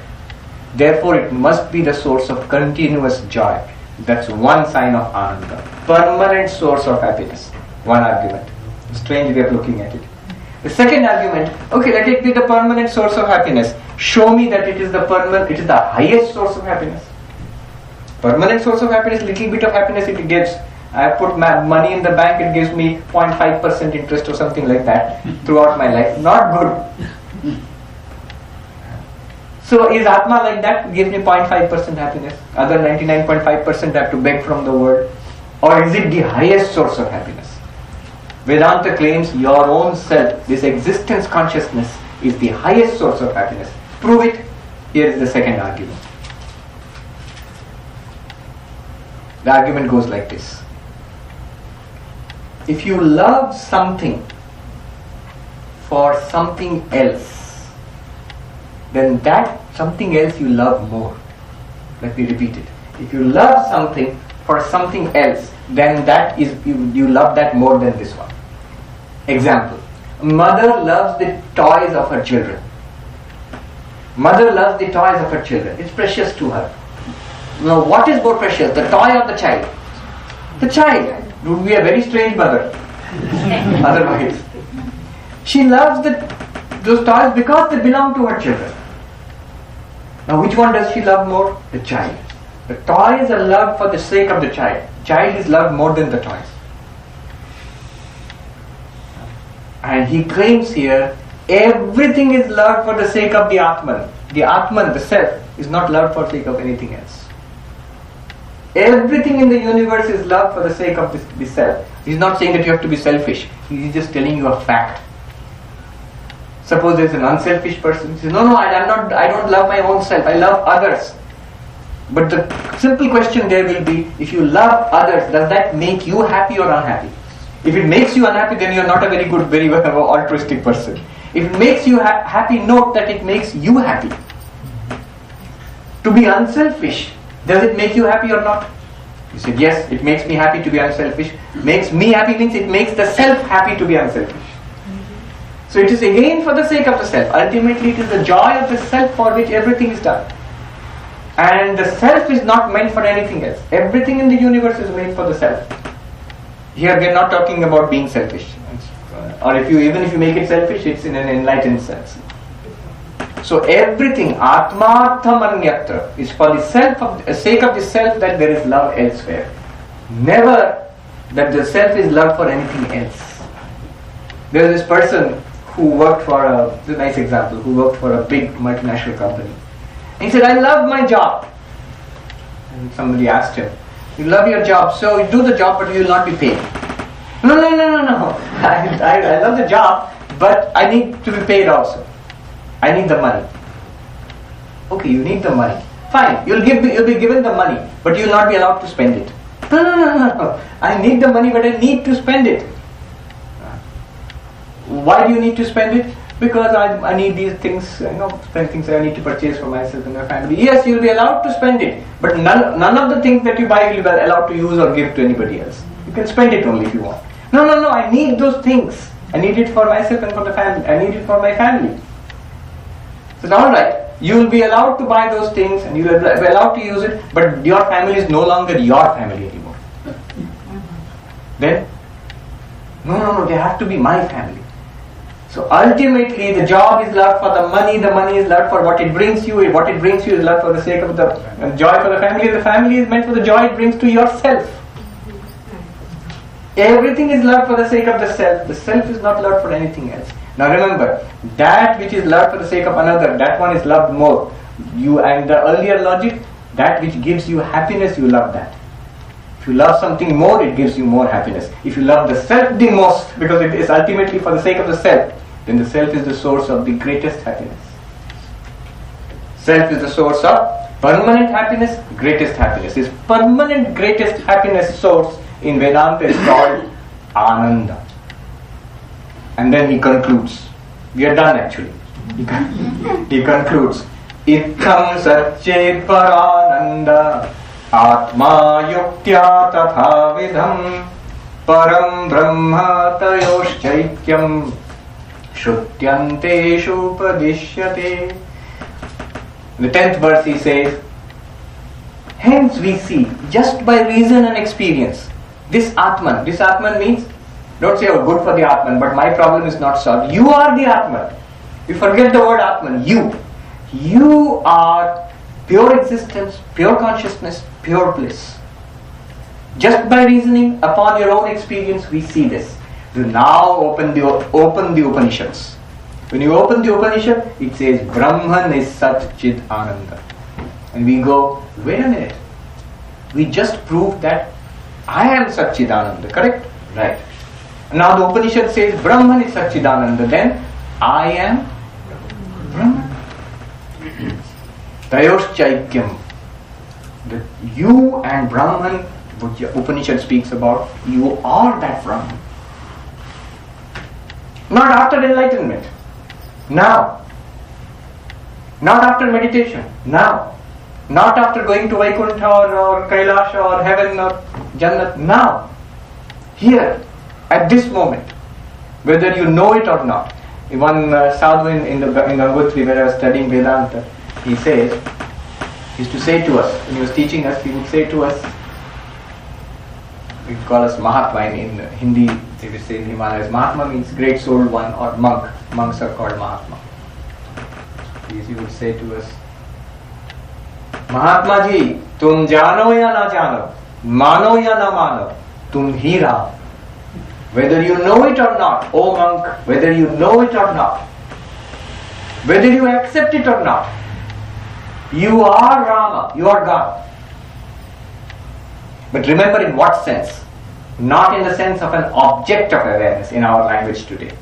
therefore it must be the source of continuous joy. That's one sign of Ananda. Permanent source of happiness. One argument. Strange way of looking at it. The second argument, okay, let it be the permanent source of happiness. Show me that it is the highest source of happiness. Permanent source of happiness, little bit of happiness it gives. I put my money in the bank, it gives me 0.5% interest or something like that throughout my life. Not good. So is Atma like that? It gives me 0.5% happiness. Other 99.5% I have to beg from the world. Or is it the highest source of happiness? Vedanta claims your own self, this existence consciousness, is the highest source of happiness. Prove it. Here is the second argument. The argument goes like this. If you love something for something else, then that something else you love more. Let me repeat it. If you love something for something else, then that is you love that more than this one. Example. Mother loves the toys of her children. Mother loves the toys of her children. It's precious to her. Now what is more precious, the toy or the child? The child. It would be a very strange mother. Otherwise. She loves those toys because they belong to her children. Now which one does she love more? The child. The toys are loved for the sake of the child. Child is loved more than the toys. And he claims here, everything is loved for the sake of the Atman. The Atman, the self, is not loved for the sake of anything else. Everything in the universe is loved for the sake of the self. He's not saying that you have to be selfish. He's just telling you a fact. Suppose there's an unselfish person. He says, no, I don't love my own self. I love others. But the simple question there will be, if you love others, does that make you happy or unhappy? If it makes you unhappy, then you're not a very good, very altruistic person. If it makes you happy, note that it makes you happy. To be unselfish, does it make you happy or not? You said, yes, it makes me happy to be unselfish. Makes me happy means it makes the self happy to be unselfish. So it is again for the sake of the self. Ultimately it is the joy of the self for which everything is done. And the self is not meant for anything else. Everything in the universe is made for the self. Here we are not talking about being selfish. Or even if you make it selfish, it's in an enlightened sense. So everything, Atmartham Anyatra, is for the sake of the self that there is love elsewhere. Never that the self is loved for anything else. There is this person who worked for it's a nice example, who worked for a big multinational company. And he said, I love my job. And somebody asked him, you love your job, so you do the job but you will not be paid. No. I love the job, but I need to be paid also. I need the money. Okay, you need the money. Fine, you'll be given the money, but you will not be allowed to spend it. No. I need the money, but I need to spend it. Why do you need to spend it? Because I need these things, things I need to purchase for myself and my family. Yes, you'll be allowed to spend it, but none of the things that you buy will be allowed to use or give to anybody else. You can spend it only if you want. No, I need those things. I need it for myself and for the family. I need it for my family. So it's alright. You will be allowed to buy those things and you will be allowed to use it, but your family is no longer your family anymore. Then, no, they have to be my family. So ultimately the job is loved for the money is loved for what it brings you is loved for the sake of the joy for the family is meant for the joy it brings to yourself. Everything is loved for the sake of the self is not loved for anything else. Now remember, that which is loved for the sake of another, that one is loved more. And the earlier logic, that which gives you happiness, you love that. If you love something more, it gives you more happiness. If you love the self the most, because it is ultimately for the sake of the self, then the self is the source of the greatest happiness. Self is the source of Permanent happiness, greatest happiness. This permanent greatest happiness source in Vedanta is called Ananda. And then he concludes. We are done actually. He concludes. Itham satchet parananda atma yuktya tatha vidham param brahma tayoshchaikyam shrutyanteshu padishyate. The 10th verse he says, hence we see, just by reason and experience, this Atman means, don't say, oh, good for the Atman, but my problem is not solved. You are the Atman. You forget the word Atman. You are pure existence, pure consciousness, pure bliss. Just by reasoning upon your own experience, we see this. You now open the Upanishads. When you open the Upanishad, it says Brahman is Sat Chit Ananda. And we go, wait a minute. We just proved that I am Sat Chit Ananda, correct? Right. Now the Upanishad says Brahman is Sat Chit Ananda. Then I am Brahman. Tayoshchaikyam. You and Brahman, which the Upanishad speaks about, you are that Brahman. Not after enlightenment. Now. Not after meditation. Now. Not after going to Vaikuntha or Kailasha or heaven or Jannat. Now. Here. At this moment. Whether you know it or not. One sadhu in Gangotri, where I was studying Vedanta, he used to say to us, when he was teaching us, he would say to us, we call us Mahatma in Hindi, they would say in Himalayas, Mahatma means great soul one or monk. Monks are called Mahatma. He would say to us, Mahatma ji, tum jano ya na jano, mano ya na mano, tum hi Ram. Whether you know it or not, O monk, whether you know it or not, whether you accept it or not, you are Rama, you are God. But remember, in what sense? Not in the sense of an object of awareness in our language today.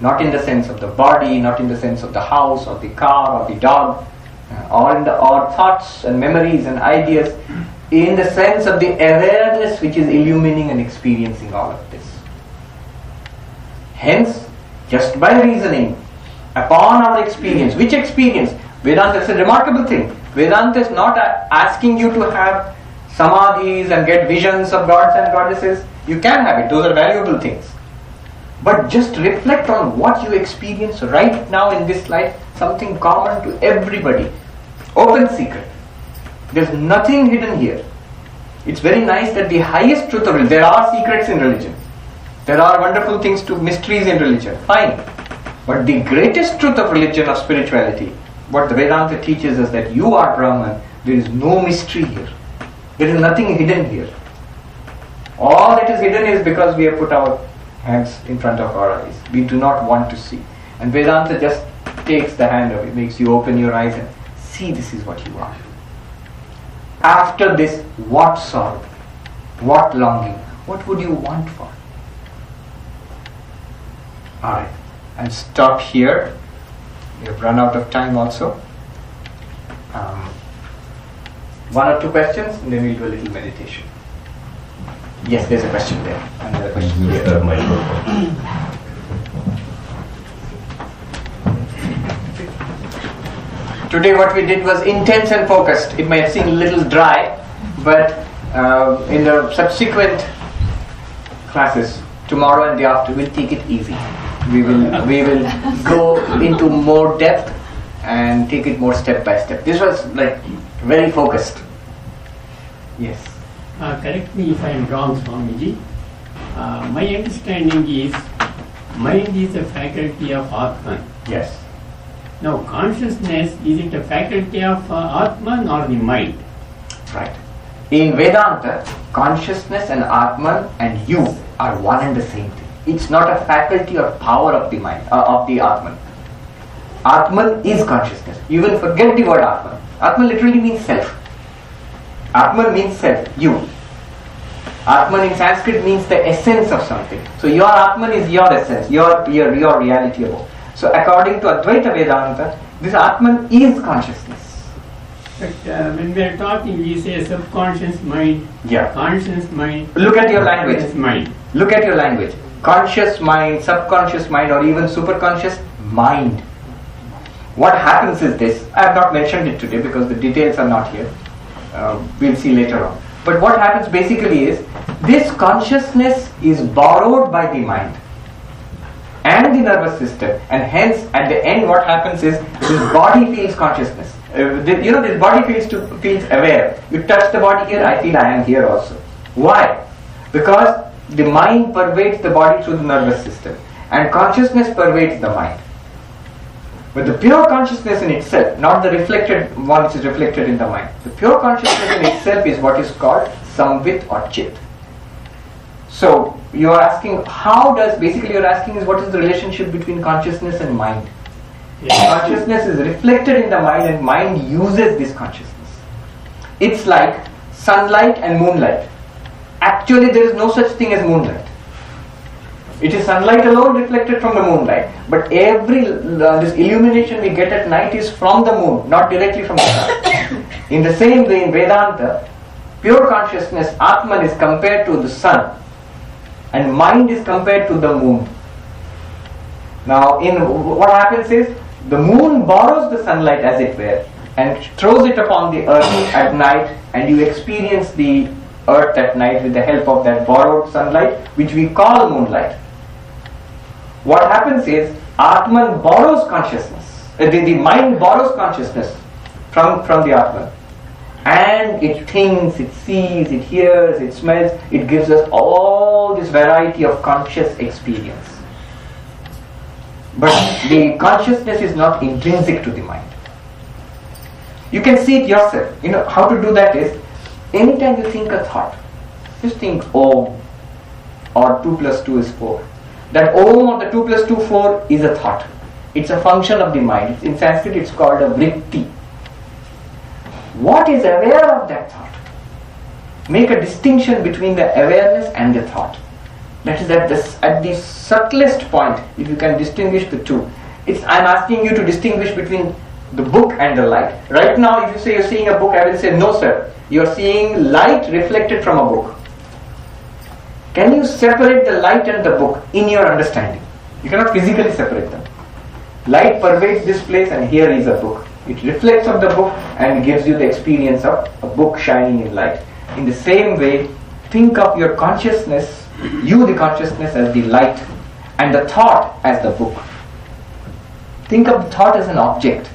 Not in the sense of the body, not in the sense of the house or the car or the dog, or in our thoughts and memories and ideas, in the sense of the awareness which is illumining and experiencing all of this. Hence, just by reasoning upon our experience, which experience? Vedanta is a remarkable thing. Vedanta is not asking you to have samadhis and get visions of gods and goddesses. You can have it, those are valuable things. But just reflect on what you experience right now in this life, something common to everybody. Open secret. There's nothing hidden here. It's very nice that the highest truth of religion, there are secrets in religion. There are wonderful things to mysteries in religion. Fine. But the greatest truth of religion, of spirituality, what the Vedanta teaches us, that you are Brahman. There is no mystery here. There is nothing hidden here. All that is hidden is because we have put our hands in front of our eyes. We do not want to see. And Vedanta just takes the hand away, makes you open your eyes and see this is what you are. After this, what sorrow? What longing? What would you want for? Alright, I'll stop here. We have run out of time also. One or two questions and then we'll do a little meditation. Yes, there's a question there. Another question here. Today what we did was intense and focused. It may have seemed a little dry, but in the subsequent classes, tomorrow and the after, we'll take it easy. We will go into more depth and take it more step by step. This was like very focused. Yes. Correct me if I am wrong, Swamiji. My understanding is mind is a faculty of Atman. Yes. Now consciousness, is it a faculty of Atman or the mind? Right. In Vedanta, consciousness and Atman and you are one and the same thing. It's not a faculty or power of the mind, of the Atman. Atman is consciousness. You will forget the word Atman. Atman literally means self. Atman means self, you. Atman in Sanskrit means the essence of something. So your Atman is your essence, your reality above. So according to Advaita Vedanta, this Atman is consciousness. But when we are talking, we say subconscious mind, Yeah. conscious mind. Look at your language. Conscious mind. Look at your language. Conscious mind, subconscious mind, or even superconscious mind. What happens is this. I have not mentioned it today because the details are not here. We'll see later on. But what happens basically is this consciousness is borrowed by the mind and the nervous system, and hence at the end what happens is this body feels consciousness. This body feels aware. You touch the body here, I feel I am here also. Why? Because the mind pervades the body through the nervous system, and consciousness pervades the mind. But the pure consciousness in itself, not the reflected one which is reflected in the mind, the pure consciousness in itself is what is called Samvit or Chit. So you are asking, you're asking is what is the relationship between consciousness and mind? Yeah. Consciousness is reflected in the mind, and mind uses this consciousness. It's like sunlight and moonlight. Actually there is no such thing as moonlight. It is sunlight alone reflected from the moonlight, but this illumination we get at night is from the moon, not directly from the sun. In the same way, in Vedanta, pure consciousness, Atman, is compared to the sun, and mind is compared to the moon. Now, what happens is, the moon borrows the sunlight, as it were, and throws it upon the earth at night, and you experience the earth at night with the help of that borrowed sunlight, which we call moonlight. What happens is, Atman borrows consciousness, the mind borrows consciousness from the Atman, and it thinks, it sees, it hears, it smells, it gives us all this variety of conscious experience. But the consciousness is not intrinsic to the mind. You can see it yourself. How to do that is, anytime you think a thought, just think Om, or 2 plus 2 is 4. That Om or the 2 plus 2, 4 is a thought. It's a function of the mind. In Sanskrit it's called a vritti. What is aware of that thought? Make a distinction between the awareness and the thought. That is at the subtlest point, if you can distinguish the two. I'm asking you to distinguish between the book and the light. Right now, if you say you're seeing a book, I will say, no sir, you're seeing light reflected from a book. Can you separate the light and the book in your understanding? You cannot physically separate them. Light pervades this place, and here is a book. It reflects on the book and gives you the experience of a book shining in light. In the same way, think of your consciousness, the consciousness, as the light, and the thought as the book. Think of the thought as an object.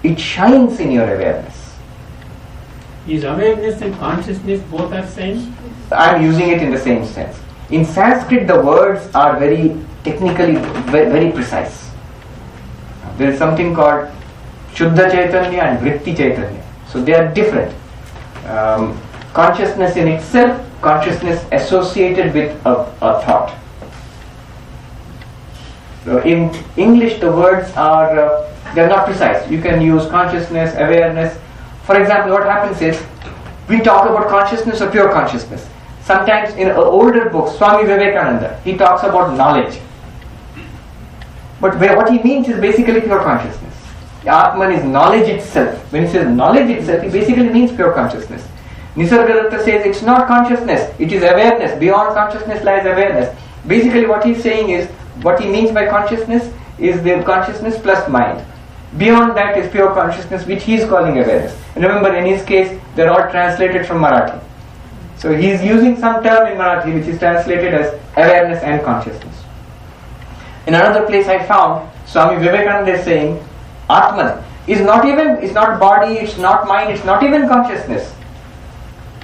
It shines in your awareness. Is awareness and consciousness both are same? I am using it in the same sense. In Sanskrit, the words are very technically very precise. There is something called Shuddha Chaitanya and Vritti Chaitanya. So they are different. Consciousness in itself, consciousness associated with a thought. So in English, the words are they are not precise. You can use consciousness, awareness. For example, what happens is, we talk about consciousness or pure consciousness. Sometimes in older books, Swami Vivekananda, he talks about knowledge. But what he means is basically pure consciousness. Atman is knowledge itself. When he says knowledge itself, he basically means pure consciousness. Nisargadatta says it's not consciousness, it is awareness. Beyond consciousness lies awareness. Basically what he's saying is, what he means by consciousness is the consciousness plus mind. Beyond that is pure consciousness, which he is calling awareness. And remember, in his case, they're all translated from Marathi. So he is using some term in Marathi which is translated as awareness and consciousness. In another place I found, Swami Vivekananda is saying, Atman is not body, it's not mind, it's not even consciousness.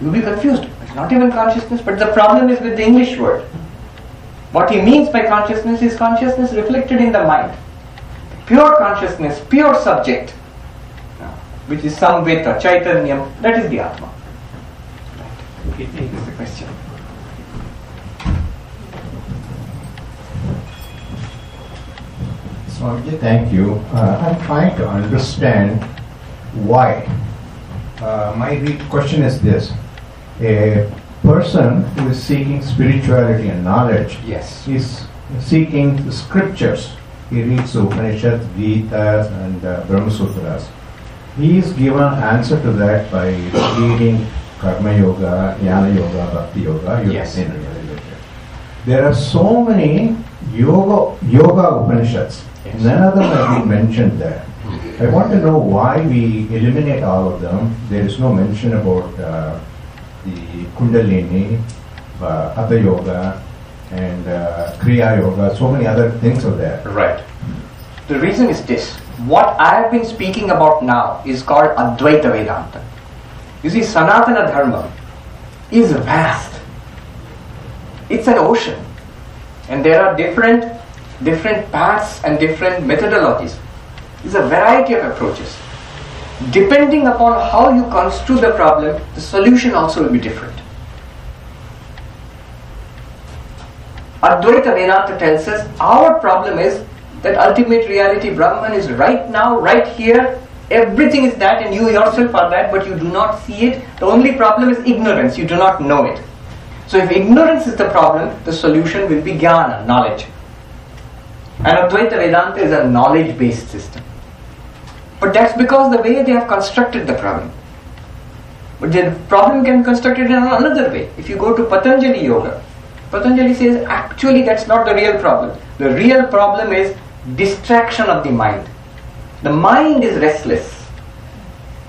You'll be confused. It's not even consciousness, but the problem is with the English word. What he means by consciousness is consciousness reflected in the mind. Pure consciousness, pure subject, which is Samvit or Chaitanyam, that is the Atma. Right. Okay, this is the question. Swamiji, thank you. I'm trying to understand why. My question is this. A person who is seeking spirituality and knowledge Yes. is seeking the scriptures. He reads Upanishads, Gita and Brahma Sutras. he is given answer to that by reading Karma Yoga, Jnana Yoga, Bhakti Yoga. You Yes. have seen really later. There are so many yoga Upanishads. Yes. None of them have been mentioned there. I want to know why we eliminate all of them. There is no mention about the Kundalini, Hatha Yoga, and Kriya Yoga. So many other things are there. Right. The reason is this. What I have been speaking about now is called Advaita Vedanta. You see, Sanatana Dharma is vast. It's an ocean. And there are different paths and different methodologies. There's a variety of approaches. Depending upon how you construe the problem, the solution also will be different. Advaita Vedanta tells us our problem is that ultimate reality Brahman is right now, right here. Everything is that and you yourself are that, but you do not see it. The only problem is ignorance. You do not know it. So if ignorance is the problem, the solution will be jnana, knowledge. And Advaita Vedanta is a knowledge-based system. But that's because the way they have constructed the problem. But the problem can be constructed in another way. If you go to Patanjali Yoga, Patanjali says actually that's not the real problem. The real problem is distraction of the mind. The mind is restless.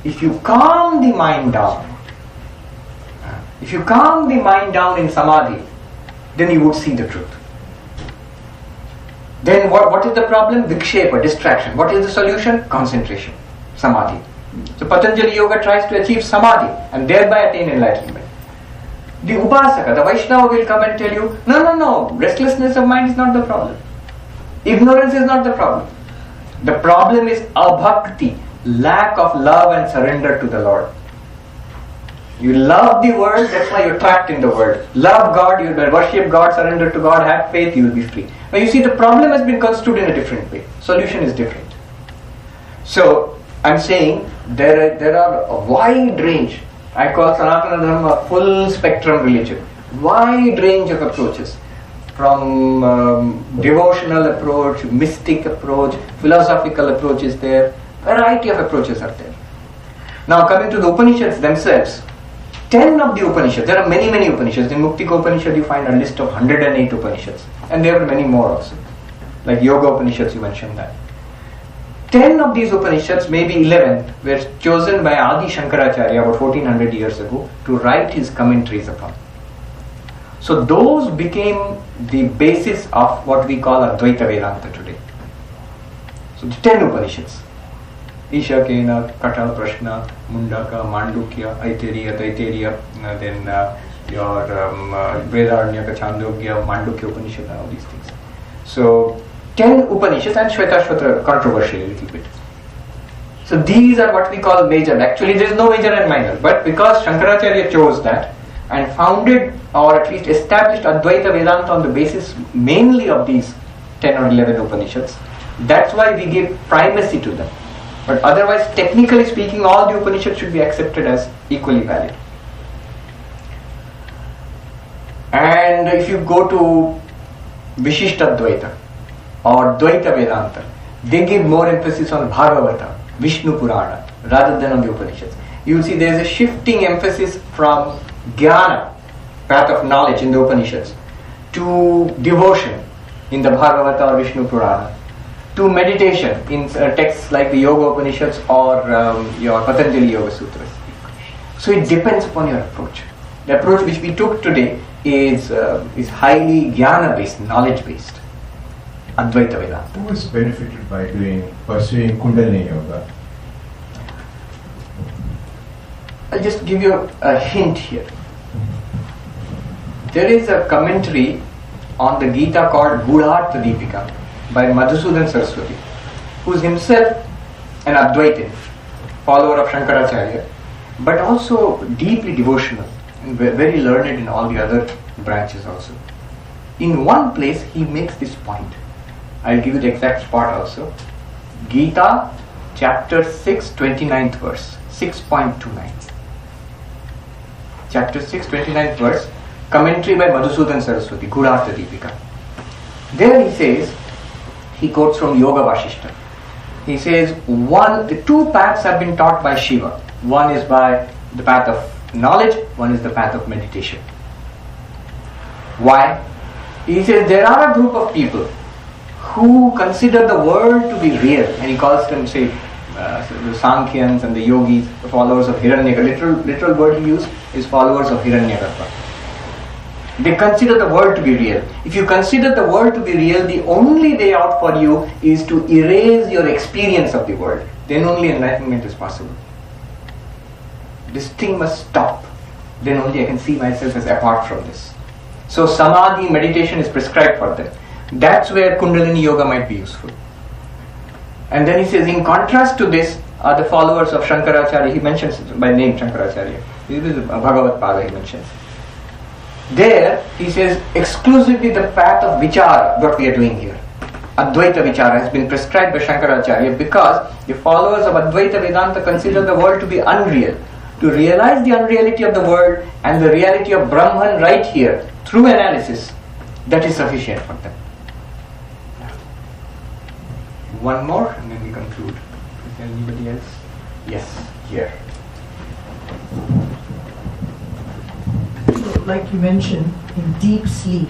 If you calm the mind down, in samadhi, then you would see the truth. Then what is the problem? Vikshepa, distraction. What is the solution? Concentration, samadhi. So Patanjali Yoga tries to achieve samadhi and thereby attain enlightenment. The Upasaka, the Vaishnava will come and tell you, no, restlessness of mind is not the problem. Ignorance is not the problem. The problem is abhakti, lack of love and surrender to the Lord. You love the world, that's why you're trapped in the world. Love God, you worship God, surrender to God, have faith, you will be free. Now you see the problem has been construed in a different way. Solution is different. So I'm saying there are a wide range. I call Sanatana Dharma a full spectrum religion. Wide range of approaches. From devotional approach, mystic approach, philosophical approaches there. Variety of approaches are there. Now coming to the Upanishads themselves. 10 of the Upanishads, there are many Upanishads. In Muktika Upanishad you find a list of 108 Upanishads. And there are many more also. Like Yoga Upanishads, you mentioned that. 10 of these Upanishads, maybe 11, were chosen by Adi Shankaracharya about 1400 years ago to write his commentaries upon. So those became the basis of what we call Advaita Vedanta today. So the 10 Upanishads. Isha Kena, Kata, Prashna, Mundaka, Mandukya, Aitariya, Taitariya, then your Vedaranyaka, Chandogya, Mandukya Upanishad and all these things. So 10 Upanishads and Shvetashvatra controversial a little bit. So these are what we call major. Actually there is no major and minor, but because Shankaracharya chose that and founded or at least established Advaita Vedanta on the basis mainly of these 10 or 11 Upanishads, that's why we give primacy to them. But otherwise, technically speaking, all the Upanishads should be accepted as equally valid. And if you go to Vishishta Dvaita or Dvaita Vedanta, they give more emphasis on Bhagavata, Vishnu Purana, rather than on the Upanishads. You will see there is a shifting emphasis from Jnana, path of knowledge in the Upanishads, to devotion in the Bhagavata or Vishnu Purana, to meditation in texts like the Yoga Upanishads or your Patanjali Yoga Sutras. So it depends upon your approach. The approach which we took today is highly jnana based, knowledge based. Advaita Vedanta. Who is benefited by pursuing Kundalini Yoga? I'll just give you a hint here. There is a commentary on the Gita called Gudhartha Deepika by Madhusudan Saraswati, who is himself an Advaitin, follower of Shankaracharya, but also deeply devotional and very learned in all the other branches also. In one place he makes this point. I'll give you the exact spot also. Gita chapter 6, 29th verse, 6.29. Chapter 6, 29th verse, commentary by Madhusudan Saraswati, Gudhartha Deepika. There he says, he quotes from Yoga Vasishta. He says two paths have been taught by Shiva. One is by the path of knowledge, one is the path of meditation. Why? He says there are a group of people who consider the world to be real, and he calls them, say, the Sankhyans and the yogis, the followers of Hiranyagarbha. Literal word he used is followers of Hiranyagarbha. They consider the world to be real. If you consider the world to be real, the only way out for you is to erase your experience of the world. Then only enlightenment is possible. This thing must stop. Then only I can see myself as apart from this. So samadhi, meditation is prescribed for them. That's where Kundalini Yoga might be useful. And then he says, in contrast to this are the followers of Shankaracharya. He mentions by name Shankaracharya. This is Bhagavad Pada he mentions. There, he says, exclusively the path of vichara, what we are doing here. Advaita vichara has been prescribed by Shankaracharya because the followers of Advaita Vedanta consider the world to be unreal. To realize the unreality of the world and the reality of Brahman right here, through analysis, that is sufficient for them. One more and then we conclude. Is there anybody else? Yes, here. So, like you mentioned, in deep sleep,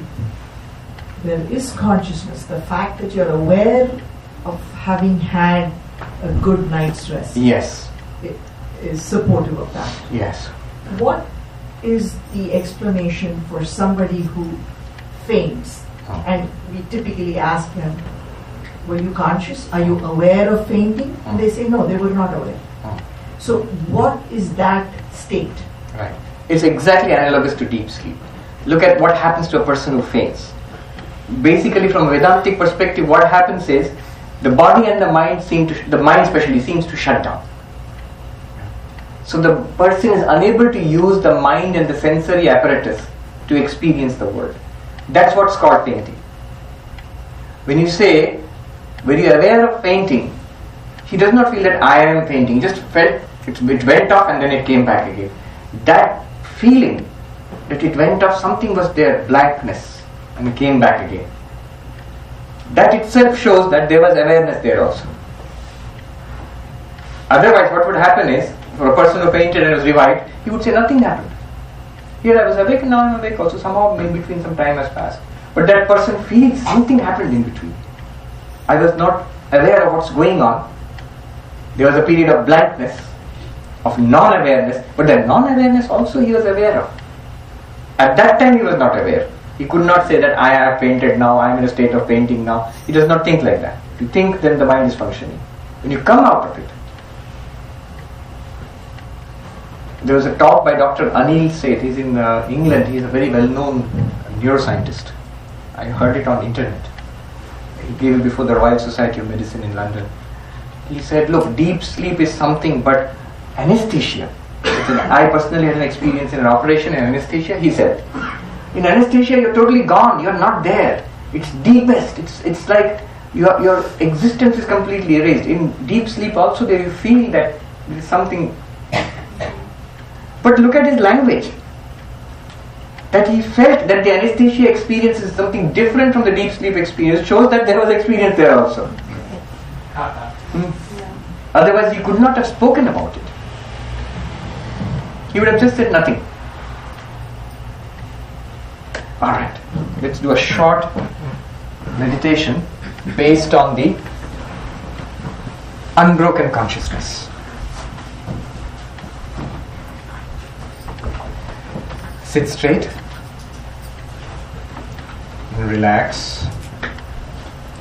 there is consciousness. The fact that you're aware of having had a good night's rest. Yes. It is supportive of that. Yes. What is the explanation for somebody who faints? And we typically ask them, were you conscious? Are you aware of fainting? And they say, no, they were not aware. So what is that state? Right. It's exactly analogous to deep sleep. Look at what happens to a person who faints. Basically, from a Vedantic perspective, what happens is the body and the mind especially seems to shut down. So the person is unable to use the mind and the sensory apparatus to experience the world. That's what's called fainting. When you say, were you aware of fainting? He does not feel that I am fainting. He just felt it went off and then it came back again. That feeling that it went off, something was there, blankness, and it came back again. That itself shows that there was awareness there also. Otherwise, what would happen is, for a person who fainted and was revived, he would say nothing happened. Here I was awake and now I'm awake also. Somehow in between some time has passed. But that person feels something happened in between. I was not aware of what's going on. There was a period of blankness, of non-awareness, but that non-awareness also he was aware of. At that time he was not aware. He could not say that I have fainted now, I am in a state of fainting now. He does not think like that. If you think, then the mind is functioning. When you come out of it, there was a talk by Dr. Anil Seth. He's in England. He's a very well-known neuroscientist. I heard it on internet. He gave it before the Royal Society of Medicine in London. He said, look, deep sleep is something but anesthesia. I personally had an experience in an operation in anesthesia. He said, in anesthesia you're totally gone. You're not there. It's deepest. It's like your existence is completely erased. In deep sleep also there you feel that there is something. But look at his language. That he felt that the anesthesia experience is something different from the deep sleep experience shows that there was experience there also. Otherwise he could not have spoken about it. He would have just said nothing. Alright, let's do a short meditation based on the unbroken consciousness. Sit straight and relax.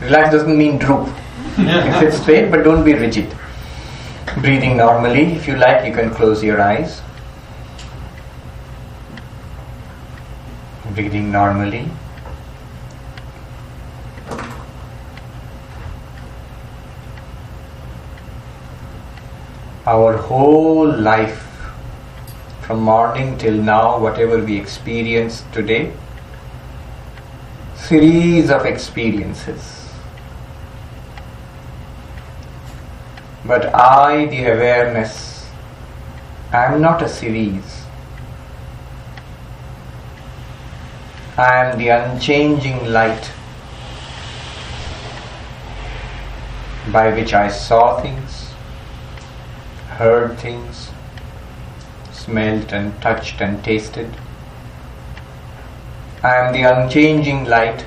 Relax doesn't mean droop. Sit straight but don't be rigid. Breathing normally. If you like, you can close your eyes. Breathing normally. Our whole life, from morning till now, whatever we experience today, series of experiences. But I, the awareness, I am not a series. I am the unchanging light, by which I saw things, heard things, smelt and touched and tasted. I am the unchanging light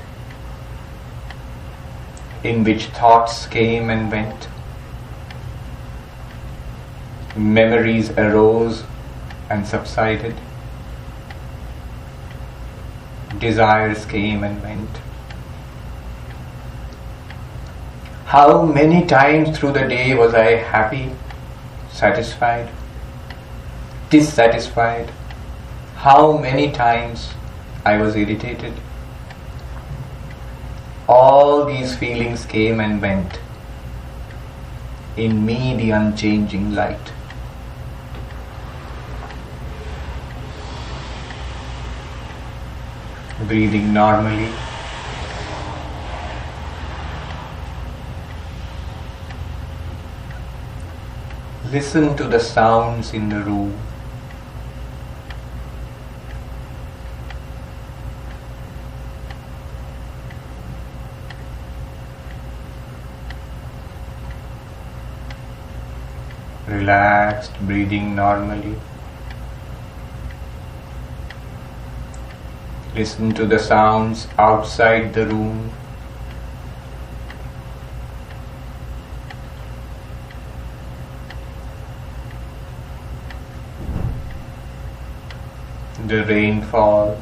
in which thoughts came and went, memories arose and subsided, desires came and went. How many times through the day was I happy, satisfied, dissatisfied? How many times I was irritated? All these feelings came and went. In me, the unchanging light. Breathing normally. Listen to the sounds in the room. Relaxed, breathing normally. Listen to the sounds outside the room. The rainfall.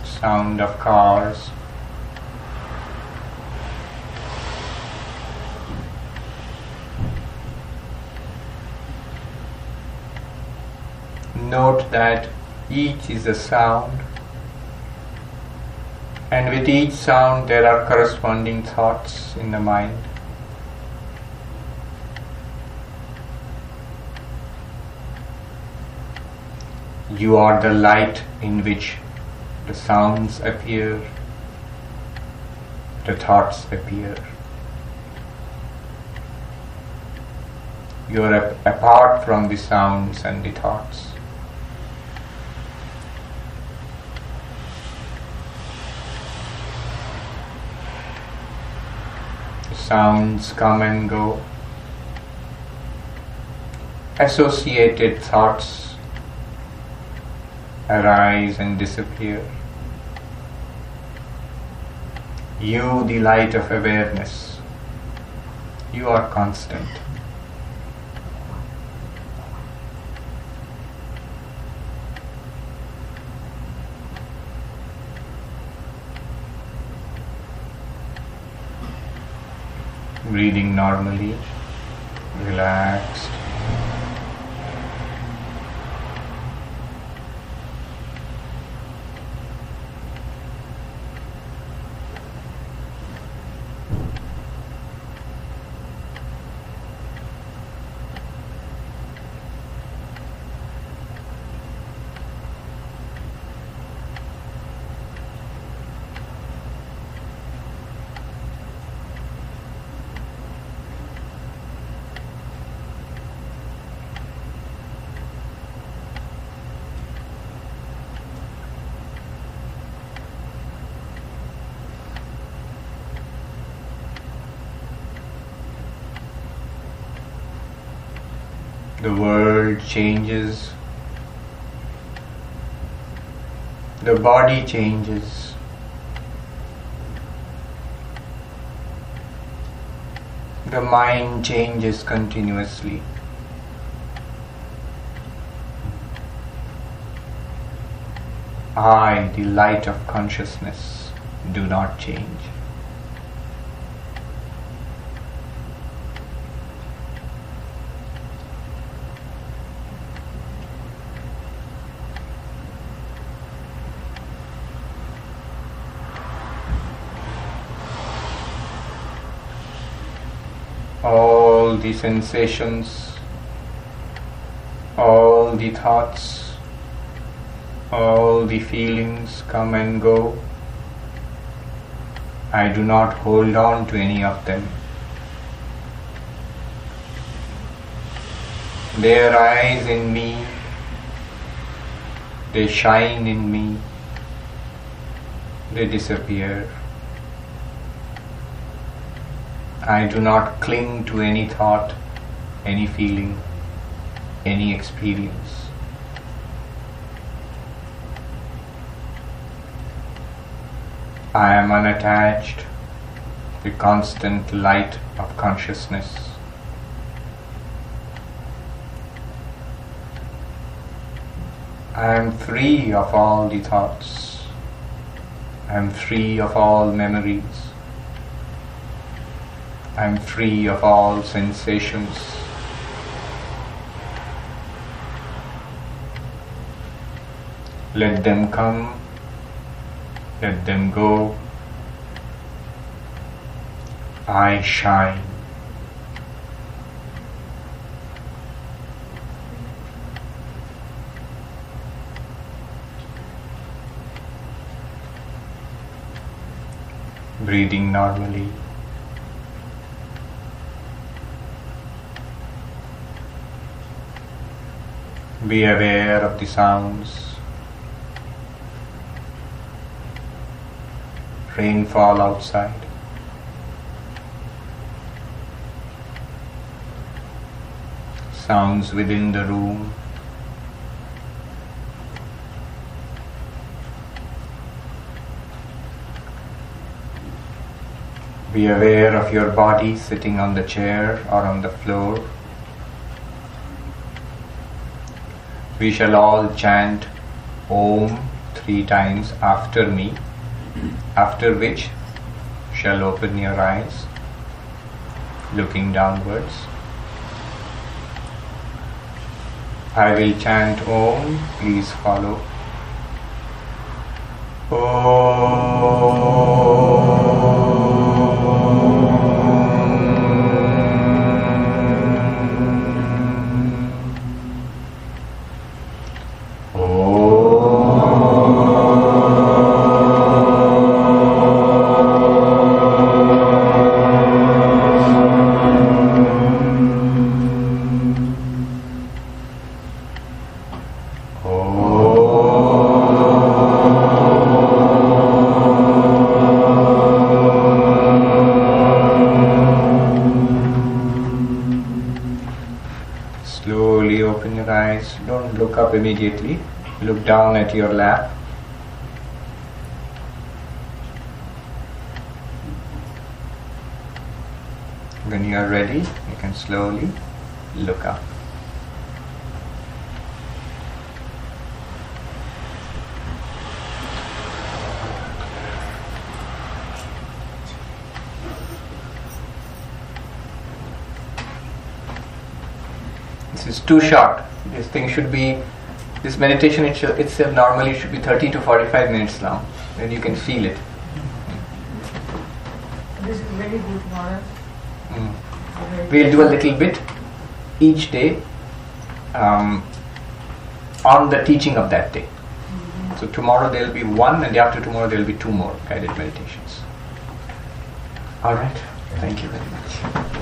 Sound of cars. Note that each is a sound, and with each sound there are corresponding thoughts in the mind. You are the light in which the sounds appear, the thoughts appear. You are apart from the sounds and the thoughts. The sounds come and go. Associated thoughts arise and disappear. You, the light of awareness, you are constant. Breathing normally, relaxed. The world changes, the body changes, the mind changes continuously. I, the light of consciousness, do not change. All the sensations, all the thoughts, all the feelings come and go. I do not hold on to any of them. They arise in me, they shine in me, they disappear. I do not cling to any thought, any feeling, any experience. I am unattached, the constant light of consciousness. I am free of all the thoughts. I am free of all memories. I am free of all sensations. Let them come, let them go. I shine. Breathing normally. Be aware of the sounds. Rainfall outside. Sounds within the room. Be aware of your body sitting on the chair or on the floor. We shall all chant Om 3 times after me, after which shall open your eyes, looking downwards. I will chant Om, please follow. Om. Look up immediately. Look down at your lap. When you are ready, you can slowly look up. This is too short. This thing should be, this meditation itself normally should be 30 to 45 minutes long. Then you can feel it. This is very good, Maharaj. We'll do a little bit each day on the teaching of that day. So tomorrow there will be one, and after tomorrow there will be 2 more guided meditations. Alright, thank you very much.